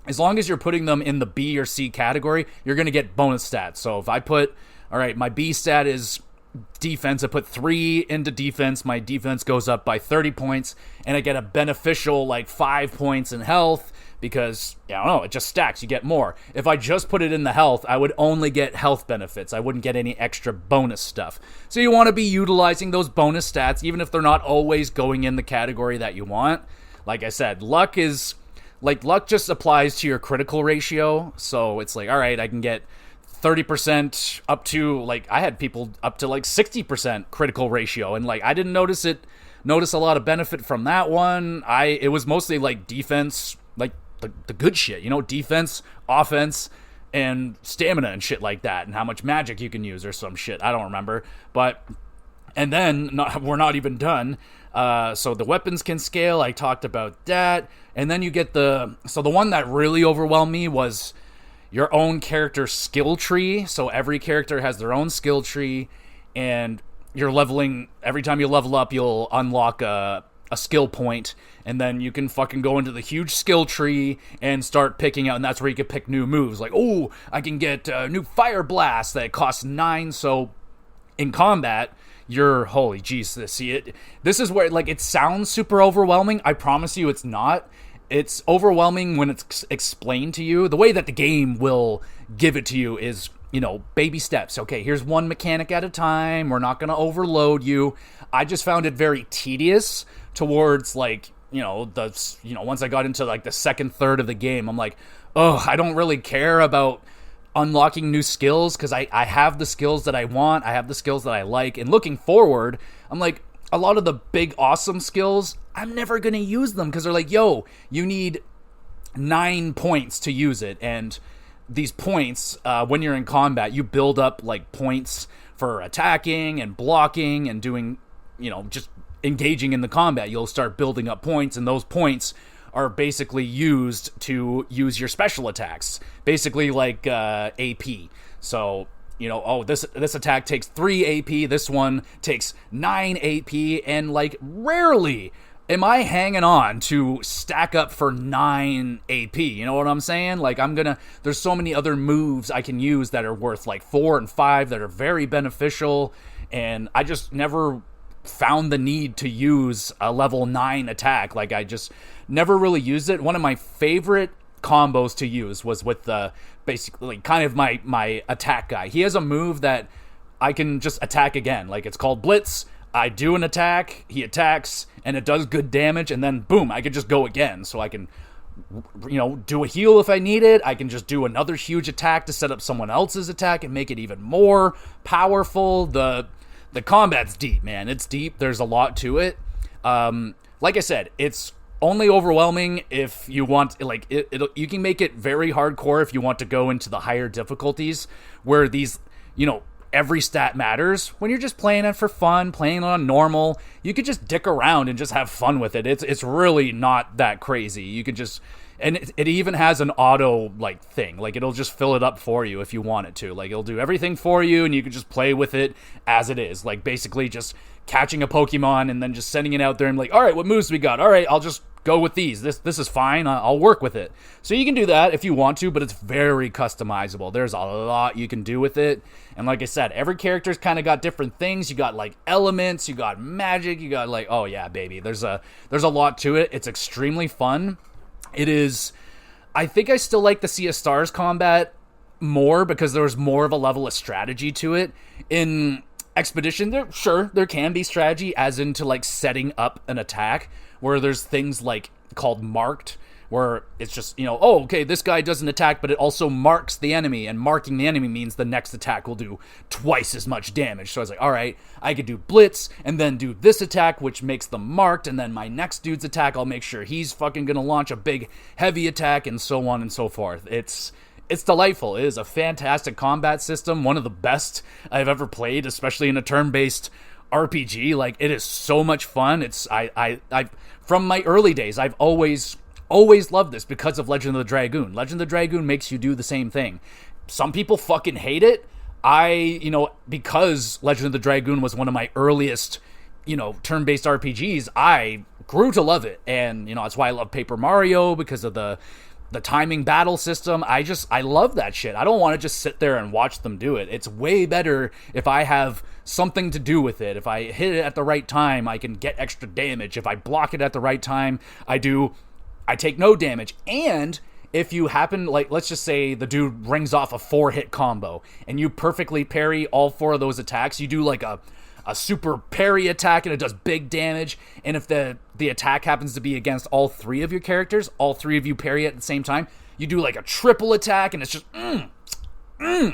as long as you're putting them in the B or C category, you're going to get bonus stats. So if I put, all right, my B stat is defense, I put 3 into defense, my defense goes up by 30 points, and I get a beneficial like 5 points in health, because, I don't know, it just stacks, you get more. If I just put it in the health, I would only get health benefits. I wouldn't get any extra bonus stuff. So you want to be utilizing those bonus stats, even if they're not always going in the category that you want. Like I said, luck just applies to your critical ratio. So it's like, all right, I can get 30% up to, like, I had people up to like 60% critical ratio, and like I didn't notice a lot of benefit from that one. It was mostly like defense, like the good shit, you know, defense, offense, and stamina and shit like that, and how much magic you can use or some shit. I don't remember. But, and then we're not even done. So the weapons can scale. I talked about that. And then you get the one that really overwhelmed me was your own character skill tree. So every character has their own skill tree, and you're leveling, every time you level up, you'll unlock a skill point, and then you can fucking go into the huge skill tree and start picking out, and that's where you can pick new moves. Like, oh, I can get a new fire blast that costs 9, so in combat, you're, holy jeez, this is where, like, it sounds super overwhelming. I promise you it's not. It's overwhelming when it's explained to you. The way that the game will give it to you is, you know, baby steps. Okay, here's one mechanic at a time. We're not going to overload you. I just found it very tedious towards, like, once I got into like the second third of the game, I'm like, oh, I don't really care about unlocking new skills, because I have the skills that I want. I have the skills that I like. And looking forward, I'm like, a lot of the big awesome skills, I'm never going to use them, because they're like, yo, you need 9 points to use it. And these points, when you're in combat, you build up like points for attacking and blocking and doing, just engaging in the combat. You'll start building up points, and those points are basically used to use your special attacks, basically like AP. So, this attack takes 3 AP, this one takes 9 AP, and like rarely am I hanging on to stack up for 9 AP, you know what I'm saying? Like there's so many other moves I can use that are worth like 4 and 5 that are very beneficial, and I just never found the need to use a level 9 attack. Like I just never really used it. One of my favorite combos to use was with basically kind of my attack guy. He has a move that I can just attack again. Like it's called Blitz. I do an attack, he attacks, and it does good damage, and then boom, I could just go again. So I can do a heal if I need it. I can just do another huge attack to set up someone else's attack and make it even more powerful. The combat's deep, man. It's deep. There's a lot to it. Like I said, it's only overwhelming if you want, like, you can make it very hardcore if you want to go into the higher difficulties where these, every stat matters. When you're just playing it for fun, playing on normal, you could just dick around and just have fun with it. It's really not that crazy. You can just, and it even has an auto like thing. Like it'll just fill it up for you if you want it to. Like it'll do everything for you, and you can just play with it as it is. Like basically just catching a Pokemon and then just sending it out there and like, all right, what moves we got? All right, I'll just go with these. This is fine. I'll work with it. So you can do that if you want to, but it's very customizable. There's a lot you can do with it. And like I said, every character's kind of got different things. You got like elements, you got magic, you got like, oh yeah, baby. There's a lot to it. It's extremely fun. It is, I think I still like the Sea of Stars combat more because there was more of a level of strategy to it. In Expedition, there can be strategy as into like setting up an attack, where there's things like called marked, where it's just, okay, this guy doesn't attack, but it also marks the enemy, and marking the enemy means the next attack will do twice as much damage. So I was like, all right, I could do Blitz, and then do this attack, which makes them marked, and then my next dude's attack, I'll make sure he's fucking gonna launch a big, heavy attack, and so on and so forth. It's delightful. It is a fantastic combat system, one of the best I've ever played, especially in a turn-based RPG. Like, it is so much fun. It's I from my early days, I've always loved this because of Legend of the Dragoon. Legend of the Dragoon makes you do the same thing. Some people fucking hate it. Because Legend of the Dragoon was one of my earliest, turn-based RPGs, I grew to love it. And, that's why I love Paper Mario, because of the timing battle system. I love that shit. I don't want to just sit there and watch them do it. It's way better if I have something to do with it. If I hit it at the right time, I can get extra damage. If I block it at the right time, I take no damage. And if you happen, like, let's just say the dude rings off a 4-hit combo and you perfectly parry all 4 of those attacks, you do like a super parry attack and it does big damage, and if the attack happens to be against all 3 of your characters, all 3 of you parry at the same time, you do like a triple attack, and it's just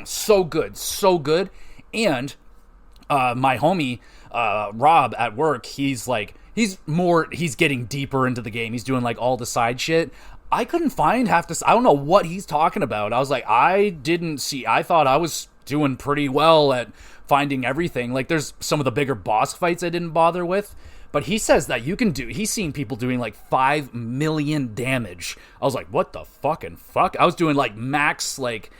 so good. And my homie Rob at work, he's getting deeper into the game. He's doing like all the side shit. I couldn't find half this. I don't know what he's talking about. I was like, I thought I was doing pretty well at finding everything. Like, there's some of the bigger boss fights I didn't bother with, but he says that he's seen people doing like 5 million damage. I was like, what the fucking fuck? I was doing like max, like,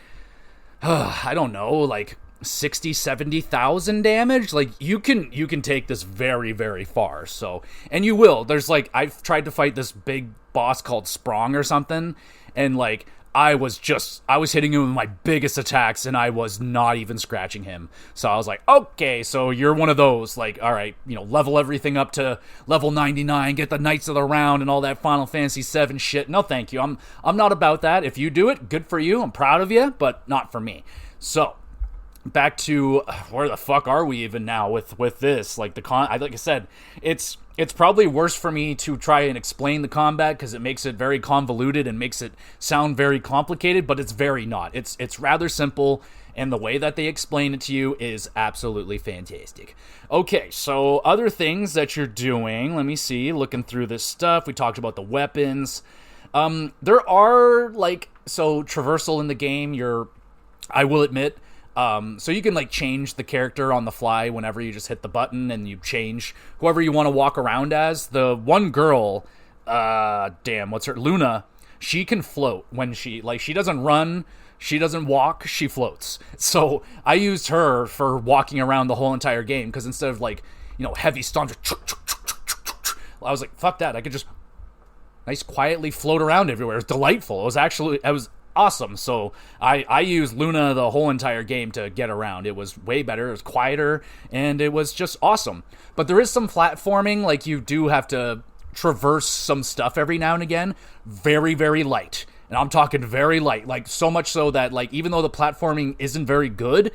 I don't know, like 60, 70,000 damage. Like, you can take this very, very far. So, and you will. There's like, I've tried to fight this big boss called Sprong or something, and like, I was hitting him with my biggest attacks, and I was not even scratching him. So I was like, okay, so you're one of those, like, all right, level everything up to level 99, get the Knights of the Round and all that Final Fantasy VII shit. No, thank you. I'm not about that. If you do it, good for you. I'm proud of you, but not for me. So, back to where the fuck are we even now with this? Like, like I said, it's probably worse for me to try and explain the combat because it makes it very convoluted and makes it sound very complicated, but it's very not. It's rather simple, and the way that they explain it to you is absolutely fantastic. Okay, so other things that you're doing, let me see, looking through this stuff, we talked about the weapons. There are, like, so traversal in the game, I will admit, so you can, like, change the character on the fly whenever you just hit the button and you change whoever you want to walk around as. The one girl, Luna, she can float when she doesn't run, she doesn't walk, she floats. So I used her for walking around the whole entire game, because instead of, like, heavy storms, I was like, fuck that, I could just nice quietly float around everywhere. It was delightful. It was awesome. So I used Luna the whole entire game to get around. It was way better, it was quieter, and it was just awesome. But there is some platforming, like you do have to traverse some stuff every now and again. Very, very light. And I'm talking very light, like so much so that, like, even though the platforming isn't very good,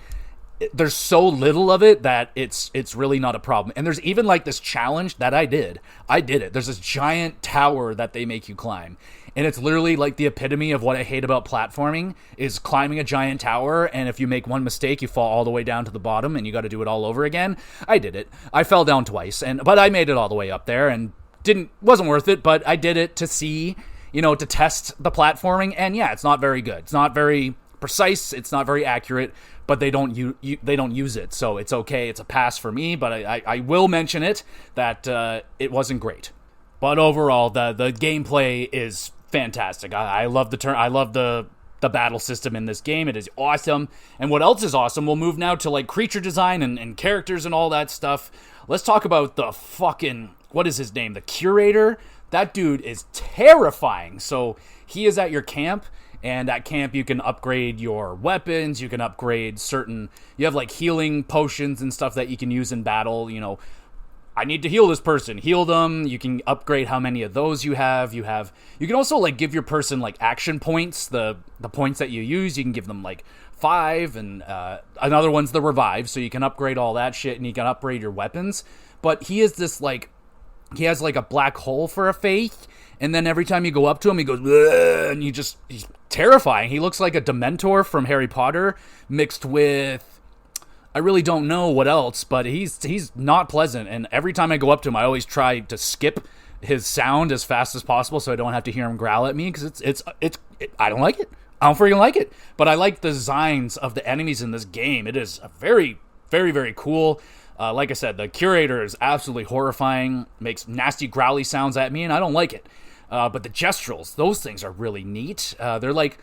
there's so little of it that it's really not a problem. And there's even, like, this challenge that I did it. There's this giant tower that they make you climb, and it's literally like the epitome of what I hate about platforming is climbing a giant tower, and if you make one mistake, you fall all the way down to the bottom and you got to do it all over again. I did it. I fell down twice, but I made it all the way up there, and wasn't worth it, but I did it to see, to test the platforming. And yeah, it's not very good. It's not very precise. It's not very accurate, but they don't use it, so it's okay. It's a pass for me, but I will mention it that it wasn't great. But overall, the gameplay is fantastic. I love the battle system in this game. It is awesome. And what else is awesome? We'll move now to, like, creature design and characters and all that stuff. Let's talk about the fucking, what is his name? The Curator. That dude is terrifying. So he is at your camp, and at camp you can upgrade your weapons, you can upgrade you have, like, healing potions and stuff that you can use in battle. I need to heal this person, heal them. You can upgrade how many of those you have. You can also, like, give your person, like, action points, the points that you use. You can give them, like, 5, and another one's the revive, so you can upgrade all that shit, and you can upgrade your weapons. But he is this, like, he has, like, a black hole for a face, and then every time you go up to him, he goes, and he's terrifying. He looks like a Dementor from Harry Potter mixed with, I really don't know what else, but he's not pleasant. And every time I go up to him, I always try to skip his sound as fast as possible so I don't have to hear him growl at me, because I don't like it. I don't freaking like it. But I like the designs of the enemies in this game. It is very, very, very cool. Like I said, the Curator is absolutely horrifying, makes nasty growly sounds at me, and I don't like it. But the Gestrals, those things are really neat. They're like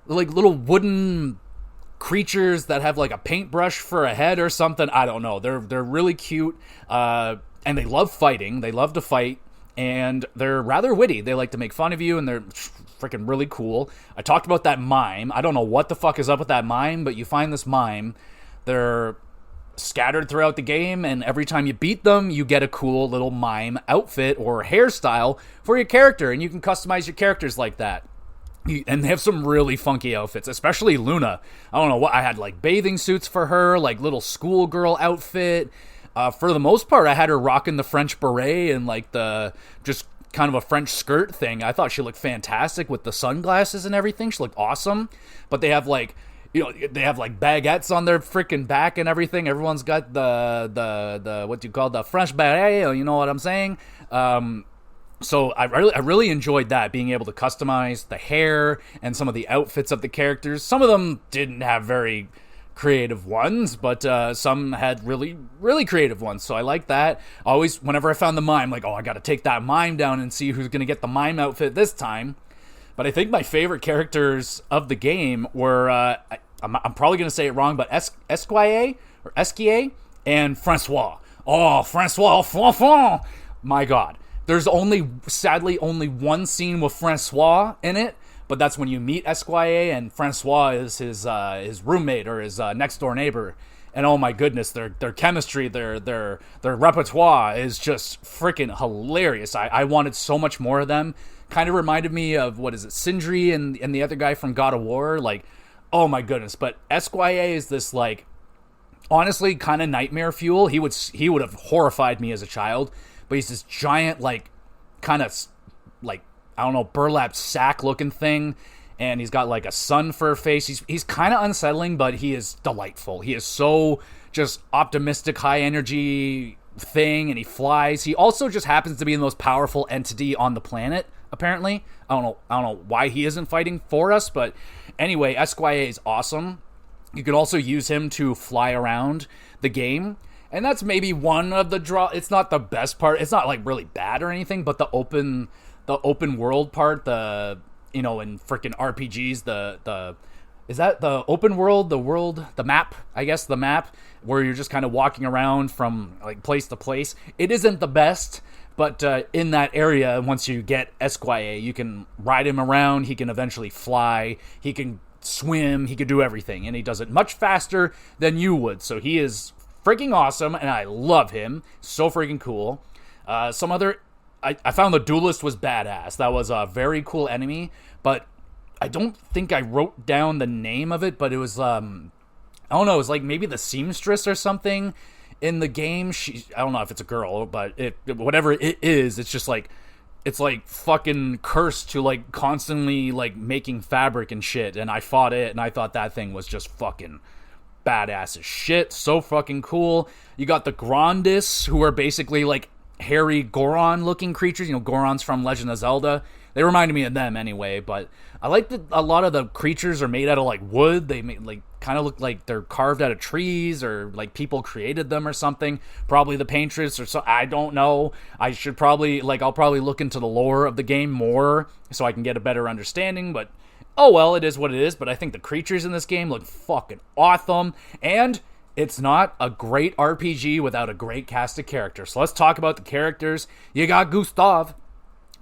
little wooden creatures that have, like, a paintbrush for a head or something. I don't know. They're really cute, and they love fighting. They love to fight, and they're rather witty. They like to make fun of you, and they're freaking really cool. I talked about that mime. I don't know what the fuck is up with that mime, but you find this mime. They're scattered throughout the game, and every time you beat them, you get a cool little mime outfit or hairstyle for your character, and you can customize your characters like that. And they have some really funky outfits, especially Luna. I don't know what, I had, like, bathing suits for her, like, little schoolgirl outfit. For the most part, I had her rocking the French beret and, like, the just kind of a French skirt thing. I thought she looked fantastic with the sunglasses and everything. She looked awesome. But they have, like, they have, like, baguettes on their freaking back and everything. Everyone's got the what do you call, the French beret, you know what I'm saying? So I really enjoyed that, being able to customize the hair and some of the outfits of the characters. Some of them didn't have very creative ones, but some had really, really creative ones. So I like that. Always, whenever I found the mime, like, oh, I got to take that mime down and see who's going to get the mime outfit this time. But I think my favorite characters of the game were, I'm probably going to say it wrong, but Esquier and Francois. Oh, Francois, my God. There's sadly only one scene with Francois in it, but that's when you meet Esquier, and Francois is his roommate or his next door neighbor. And oh my goodness, their chemistry, their repertoire is just freaking hilarious. I wanted so much more of them. Kind of reminded me of, what is it, Sindri and the other guy from God of War. Like, oh my goodness. But Esquier is this, like, honestly kind of nightmare fuel. He would have horrified me as a child. But he's this giant, like, kind of, like, I don't know, burlap sack looking thing. And he's got, like, a sun for a face. He's kind of unsettling, but he is delightful. He is so just optimistic, high energy thing, and he flies. He also just happens to be the most powerful entity on the planet. apparently. I don't know why he isn't fighting for us, but anyway, Esquire is awesome. You could also use him to fly around the game, and that's maybe one of the draw. It's not the best part. It's not like really bad or anything, but the open world part, in freaking RPGs, is that the open world, the map, I guess, the map where you're just kind of walking around from like place to place. It isn't the best, but in that area, once you get Esquire, you can ride him around. He can eventually fly. He can swim. He could do everything, and he does it much faster than you would. So he is freaking awesome, and I love him. So freaking cool. I found the duelist was badass. That was a very cool enemy, but I don't think I wrote down the name of it, but it was, I don't know, it was like maybe the seamstress or something in the game. I don't know if it's a girl, but whatever it is, it's just like, it's like fucking cursed to like constantly like making fabric and shit, and I fought it, and I thought that thing was just fucking badass as shit. So fucking cool. You got the Grandis, who are basically like hairy Goron looking creatures. Gorons from Legend of Zelda. They reminded me of them anyway, but I like that a lot of the creatures are made out of like wood. They kind of look like they're carved out of trees, or like people created them or something. Probably the paintress or so. I don't know. I'll probably look into the lore of the game more so I can get a better understanding, but oh well, it is what it is. But I think the creatures in this game look fucking awesome, and it's not a great RPG without a great cast of characters. So let's talk about the characters. You got Gustav.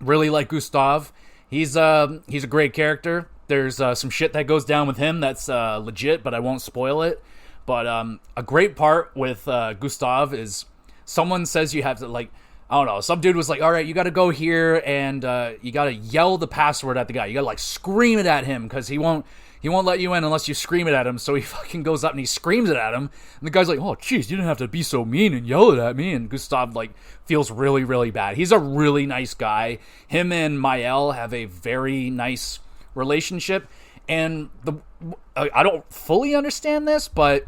Really like Gustav. He's a great character. There's some shit that goes down with him that's legit, but I won't spoil it. But a great part with Gustav is someone says you have to, like, I don't know, some dude was like, all right, you got to go here and you got to yell the password at the guy. You got to like scream it at him because he won't let you in unless you scream it at him. So he fucking goes up and he screams it at him. And the guy's like, oh, jeez, you didn't have to be so mean and yell it at me. And Gustav, like, feels really, really bad. He's a really nice guy. Him and Mael have a very nice relationship. And I don't fully understand this, but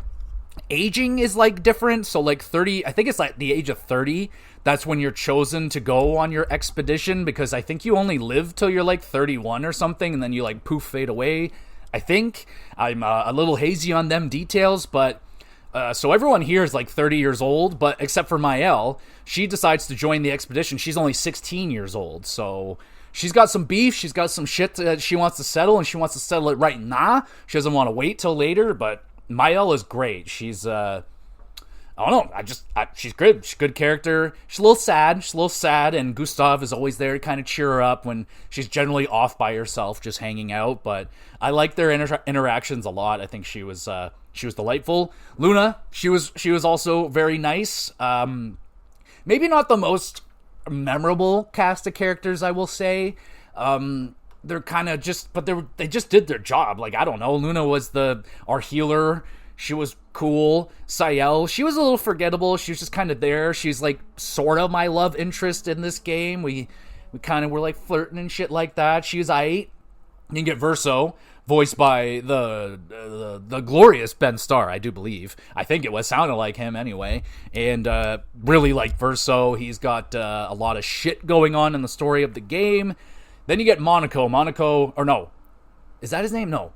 aging is, like, different. So, like, 30, I think it's, like, the age of 30. That's when you're chosen to go on your expedition, because I think you only live till you're, like, 31 or something, and then you, like, poof, fade away. I think I'm a little hazy on them details, but so everyone here is like 30 years old, but except for Mael, she decides to join the expedition. She's only 16 years old, so she's got some beef. She's got some shit that she wants to settle, and she wants to settle it right now. She doesn't want to wait till later, but Mael is great. She's I don't know. She's good. She's a good character. She's a little sad, and Gustav is always there to kind of cheer her up when she's generally off by herself, just hanging out. But I like their interactions a lot. I think she was delightful. Luna, she was also very nice. Maybe not the most memorable cast of characters, I will say. They're kind of just, but they just did their job. Like, I don't know. Luna was our healer. She was cool. Sayel, she was a little forgettable. She was just kind of there. She's like sort of my love interest in this game. We kind of were like flirting and shit like that. She was aight. You can get Verso, voiced by the glorious Ben Starr, I do believe. I think it was sounded like him anyway. And really like Verso. He's got a lot of shit going on in the story of the game. Then you get Monaco. Or no, is that his name? No.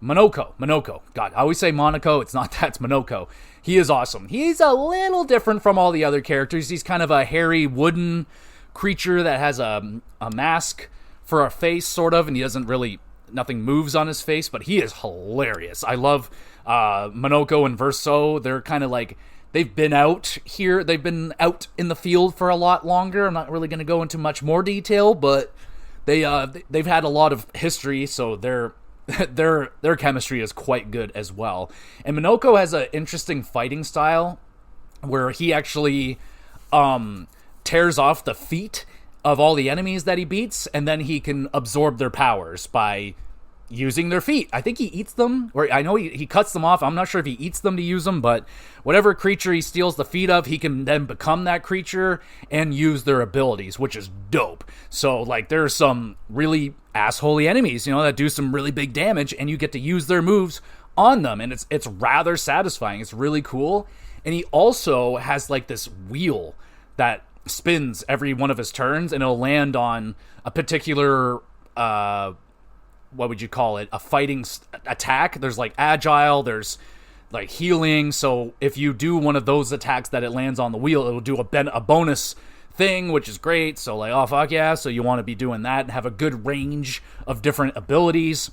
Monoko. God, I always say Monaco. It's not that. It's Monoko. He is awesome. He's a little different from all the other characters. He's kind of a hairy wooden creature that has a mask for a face, sort of, and he doesn't really, nothing moves on his face, but he is hilarious. I love Monoko and Verso. They're kind of like, they've been out here. They've been out in the field for a lot longer. I'm not really going to go into much more detail, but they've had a lot of history, so their chemistry is quite good as well. And Monoko has an interesting fighting style where he actually tears off the feet of all the enemies that he beats, and then he can absorb their powers by using their feet. I think he eats them, or I know he cuts them off. I'm not sure if he eats them to use them, but whatever creature he steals the feet of, he can then become that creature and use their abilities, which is dope. So, like, there's some really assholey enemies, that do some really big damage, and you get to use their moves on them, and it's rather satisfying. It's really cool. And he also has, like, this wheel that spins every one of his turns, and it'll land on a particular, what would you call it? A fighting attack. There's like agile, there's like healing. So if you do one of those attacks that it lands on the wheel, it'll do a bonus thing, which is great. So like, oh fuck yeah. So you want to be doing that and have a good range of different abilities.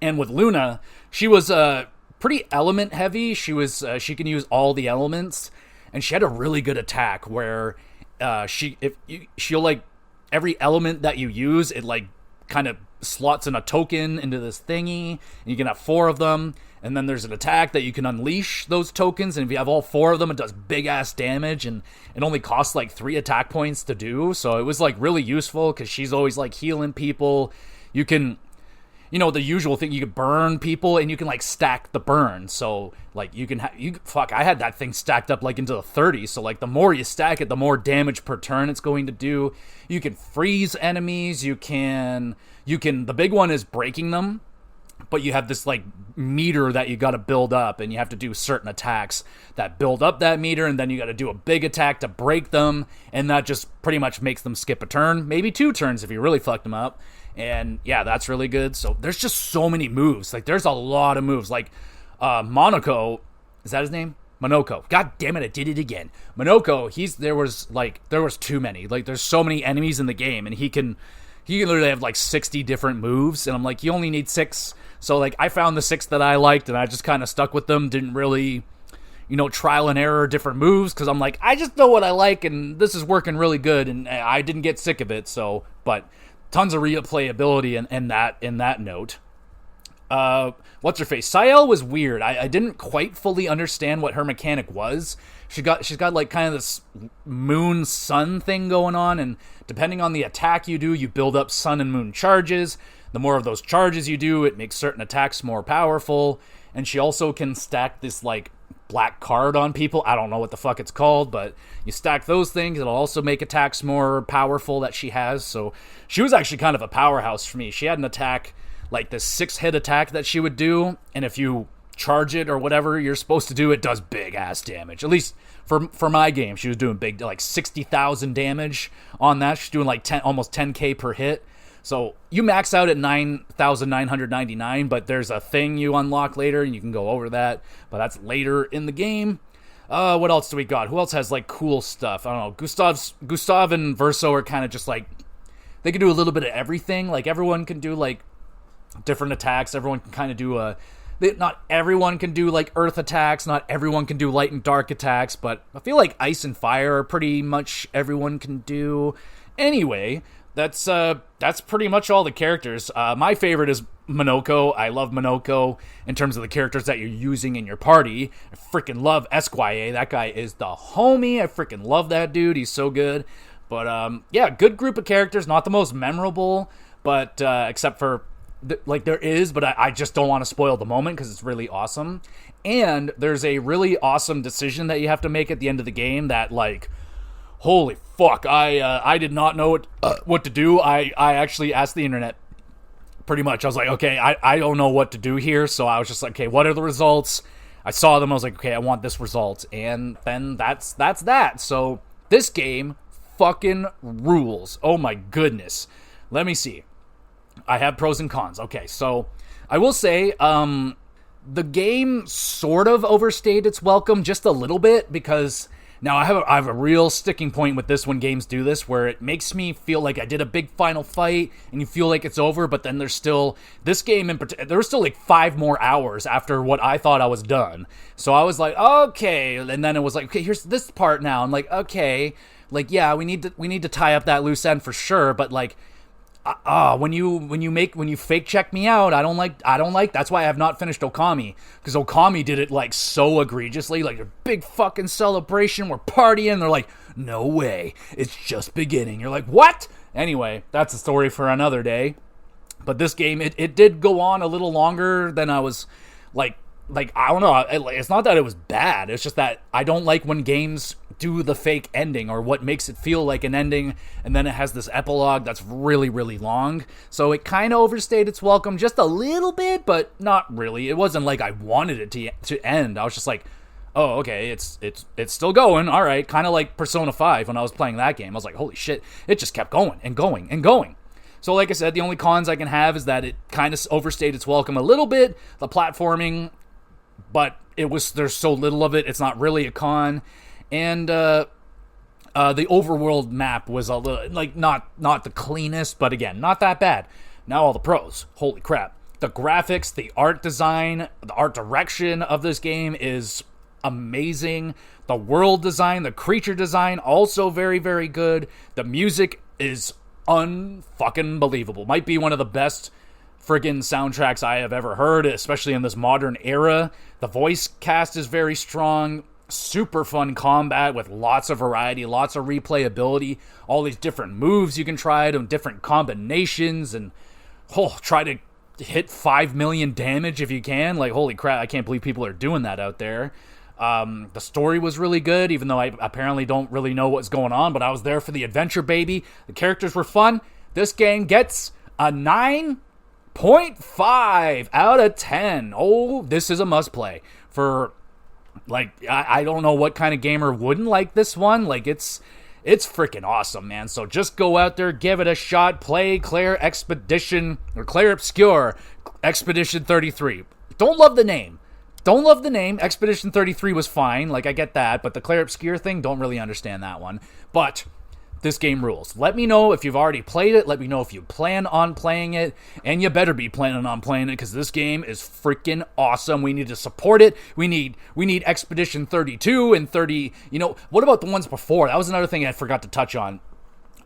And with Luna, she was pretty element heavy. She can use all the elements, and she had a really good attack where she'll like every element that you use, it like kind of slots in a token into this thingy, and you can have 4 of them. And then there's an attack that you can unleash those tokens, and if you have all 4 of them, it does big ass damage, and it only costs like 3 attack points to do. So it was like really useful because she's always like healing people. You can, the usual thing, you can burn people, and you can like stack the burn. So like I had that thing stacked up like into the 30s. So like the more you stack it, the more damage per turn it's going to do. You can freeze enemies. You can the big one is breaking them. But you have this like meter that you got to build up, and you have to do certain attacks that build up that meter, and then you got to do a big attack to break them, and that just pretty much makes them skip a turn, maybe 2 turns if you really fucked them up. And yeah, that's really good. So there's just so many moves. Like there's a lot of moves. Like Monoko, is that his name? Monoko. God damn it, I did it again. Monoko, there was too many. Like there's so many enemies in the game, and he can literally have like 60 different moves, and I'm like, you only need 6. So like I found the 6 that I liked, and I just kind of stuck with them. Didn't really, trial and error different moves, because I'm like, I just know what I like, and this is working really good, and I didn't get sick of it. So, but tons of replayability in that note. What's her face? Sayel was weird. I didn't quite fully understand what her mechanic was. She's got like kind of this moon sun thing going on, and depending on the attack you do, you build up sun and moon charges. The more of those charges you do, it makes certain attacks more powerful. And she also can stack this like black card on people. I don't know what the fuck it's called, but you stack those things, it'll also make attacks more powerful that she has. So she was actually kind of a powerhouse for me. She had an attack, like this 6-hit attack that she would do, and if you charge it or whatever you're supposed to do, it does big ass damage. At least for my game, she was doing big, like 60,000 damage on that. She's doing like almost 10k per hit. So you max out at 9,999, but there's a thing you unlock later, and you can go over that, but that's later in the game. What else do we got? Who else has like cool stuff? I don't know. Gustav and Verso are kind of just like, they can do a little bit of everything. Like everyone can do like different attacks. Everyone can kind of do not everyone can do like earth attacks. Not everyone can do light and dark attacks, but I feel like ice and fire are pretty much everyone can do. Anyway, that's pretty much all the characters. My favorite is Monoko. I love Monoko in terms of the characters that you're using in your party. I freaking love Esquire. That guy is the homie. I freaking love that dude. He's so good. But yeah, good group of characters. Not the most memorable, but except for there is, but I just don't want to spoil the moment because it's really awesome. And there's a really awesome decision that you have to make at the end of the game that like, holy fuck, I did not know what to do. I actually asked the internet, pretty much. I was like, okay, I don't know what to do here. So I was just like, okay, what are the results? I saw them. I was like, okay, I want this result. And then that's that. So this game fucking rules. Oh my goodness. Let me see. I have pros and cons. Okay, so I will say the game sort of overstayed its welcome just a little bit, because now I have a real sticking point with this when games do this, where it makes me feel like I did a big final fight and you feel like it's over, but then there's still, this game in particular, there was still like 5 more hours after what I thought I was done. So I was like, okay, and then it was like, okay, here's this part now. I'm like, okay, like, yeah, we need to tie up that loose end for sure, but like, when you fake check me out, I don't like, that's why I have not finished Okami, because Okami did it like so egregiously, like a big fucking celebration, we're partying, they're like, no way, it's just beginning. You're like, what? Anyway, that's a story for another day. But this game, it did go on a little longer than I was like, I don't know, it's not that it was bad, it's just that I don't like when games do the fake ending, or what makes it feel like an ending, and then it has this epilogue that's really, really long. So it kind of overstayed its welcome just a little bit, but not really. It wasn't like I wanted it to end. I was just like, oh, okay, it's still going. All right, kind of like Persona 5 when I was playing that game. I was like, holy shit, it just kept going and going and going. So like I said, the only cons I can have is that it kind of overstayed its welcome a little bit, the platforming, but there's so little of it, it's not really a con. And the overworld map was a little, like, not the cleanest, but again, not that bad. Now all the pros, holy crap. The graphics, the art design, the art direction of this game is amazing. The world design, the creature design, also very, very good. The music is unfucking believable. Might be one of the best friggin' soundtracks I have ever heard, especially in this modern era. The voice cast is very strong. Super fun combat with lots of variety, lots of replayability, all these different moves you can try, different combinations, and try to hit 5 million damage if you can. Like, holy crap, I can't believe people are doing that out there. The story was really good, even though I apparently don't really know what's going on, but I was there for the adventure, baby. The characters were fun. This game gets a 9.5 out of 10. Oh, this is a must play for, like, I don't know what kind of gamer wouldn't like this one. Like, it's freaking awesome, man. So just go out there, give it a shot, play Claire Expedition, or Claire Obscure Expedition 33. Don't love the name. Expedition 33 was fine, like, I get that, but the Claire Obscure thing, don't really understand that one. But this game rules. Let me know if you've already played it. Let me know if you plan on playing it. And you better be planning on playing it, because this game is freaking awesome. We need to support it. We need Expedition 32 and 30. You know, what about the ones before? That was another thing I forgot to touch on.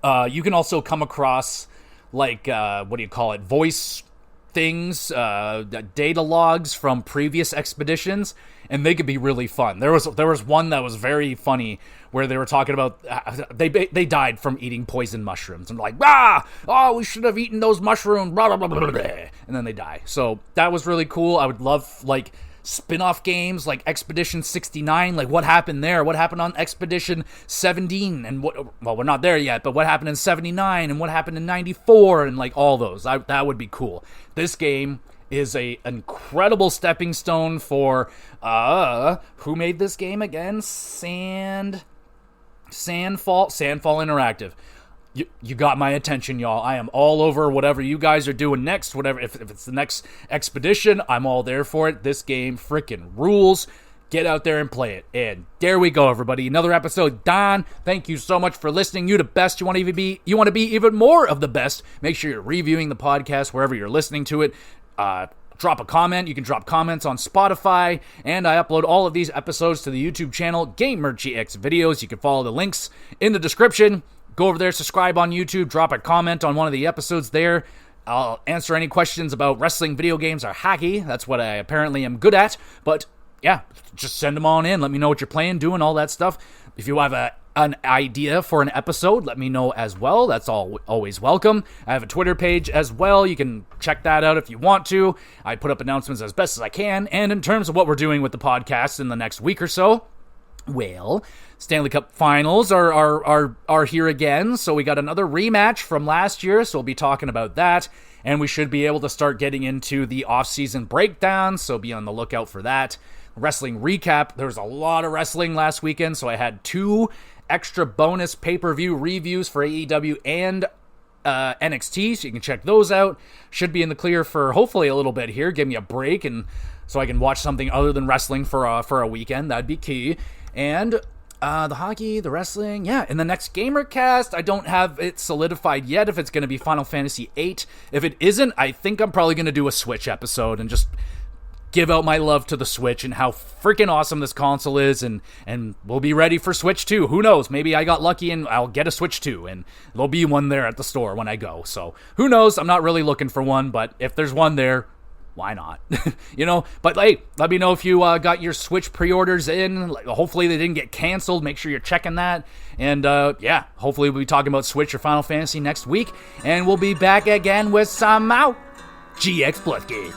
You can also come across, like, voice things, data logs from previous expeditions, and they could be really fun. There was one that was very funny where they were talking about they died from eating poison mushrooms, and like, we should have eaten those mushrooms, blah, blah, blah, blah, blah, and then they die. So that was really cool. I would love, like, spin-off games like Expedition 69, like what happened there, what happened on Expedition 17, and we're not there yet, but what happened in 79, and what happened in 94, and like all those. That would be cool. This game is a incredible stepping stone for who made this game again? Sandfall Interactive. You got my attention, y'all. I am all over whatever you guys are doing next. Whatever, if it's the next expedition, I'm all there for it. This game freaking rules. Get out there and play it. And there we go, everybody. Another episode done. Thank you so much for listening. You the best. You want to be even more of the best. Make sure you're reviewing the podcast wherever you're listening to it. Drop a comment. You can drop comments on Spotify, and I upload all of these episodes to the YouTube channel, GamerGX Videos. You can follow the links in the description. Go over there, subscribe on YouTube, drop a comment on one of the episodes there. I'll answer any questions about wrestling, video games, or hockey. That's what I apparently am good at. But yeah, just send them on in. Let me know what you're playing, doing, all that stuff. If you have an idea for an episode, let me know as well. That's always welcome. I have a Twitter page as well. You can check that out if you want to. I put up announcements as best as I can. And in terms of what we're doing with the podcast in the next week or so, well, Stanley Cup Finals are here again, so we got another rematch from last year, so we'll be talking about that, and we should be able to start getting into the off-season breakdown, so be on the lookout for that. Wrestling recap, there was a lot of wrestling last weekend, so I had 2 extra bonus pay-per-view reviews for AEW and NXT, so you can check those out. Should be in the clear for hopefully a little bit here, give me a break, and so I can watch something other than wrestling for a weekend. That'd be key. And the hockey, the wrestling, yeah. In the next GamerCast, I don't have it solidified yet if it's going to be Final Fantasy VIII. If it isn't, I think I'm probably going to do a Switch episode and just give out my love to the Switch and how freaking awesome this console is, and we'll be ready for Switch 2. Who knows? Maybe I got lucky and I'll get a Switch 2, and there'll be one there at the store when I go. So who knows? I'm not really looking for one, but if there's one there, why not? But hey, let me know if you got your Switch pre-orders in. Hopefully they didn't get canceled. Make sure you're checking that. And yeah, hopefully we'll be talking about Switch or Final Fantasy next week. And we'll be back again with some GX Blood Game.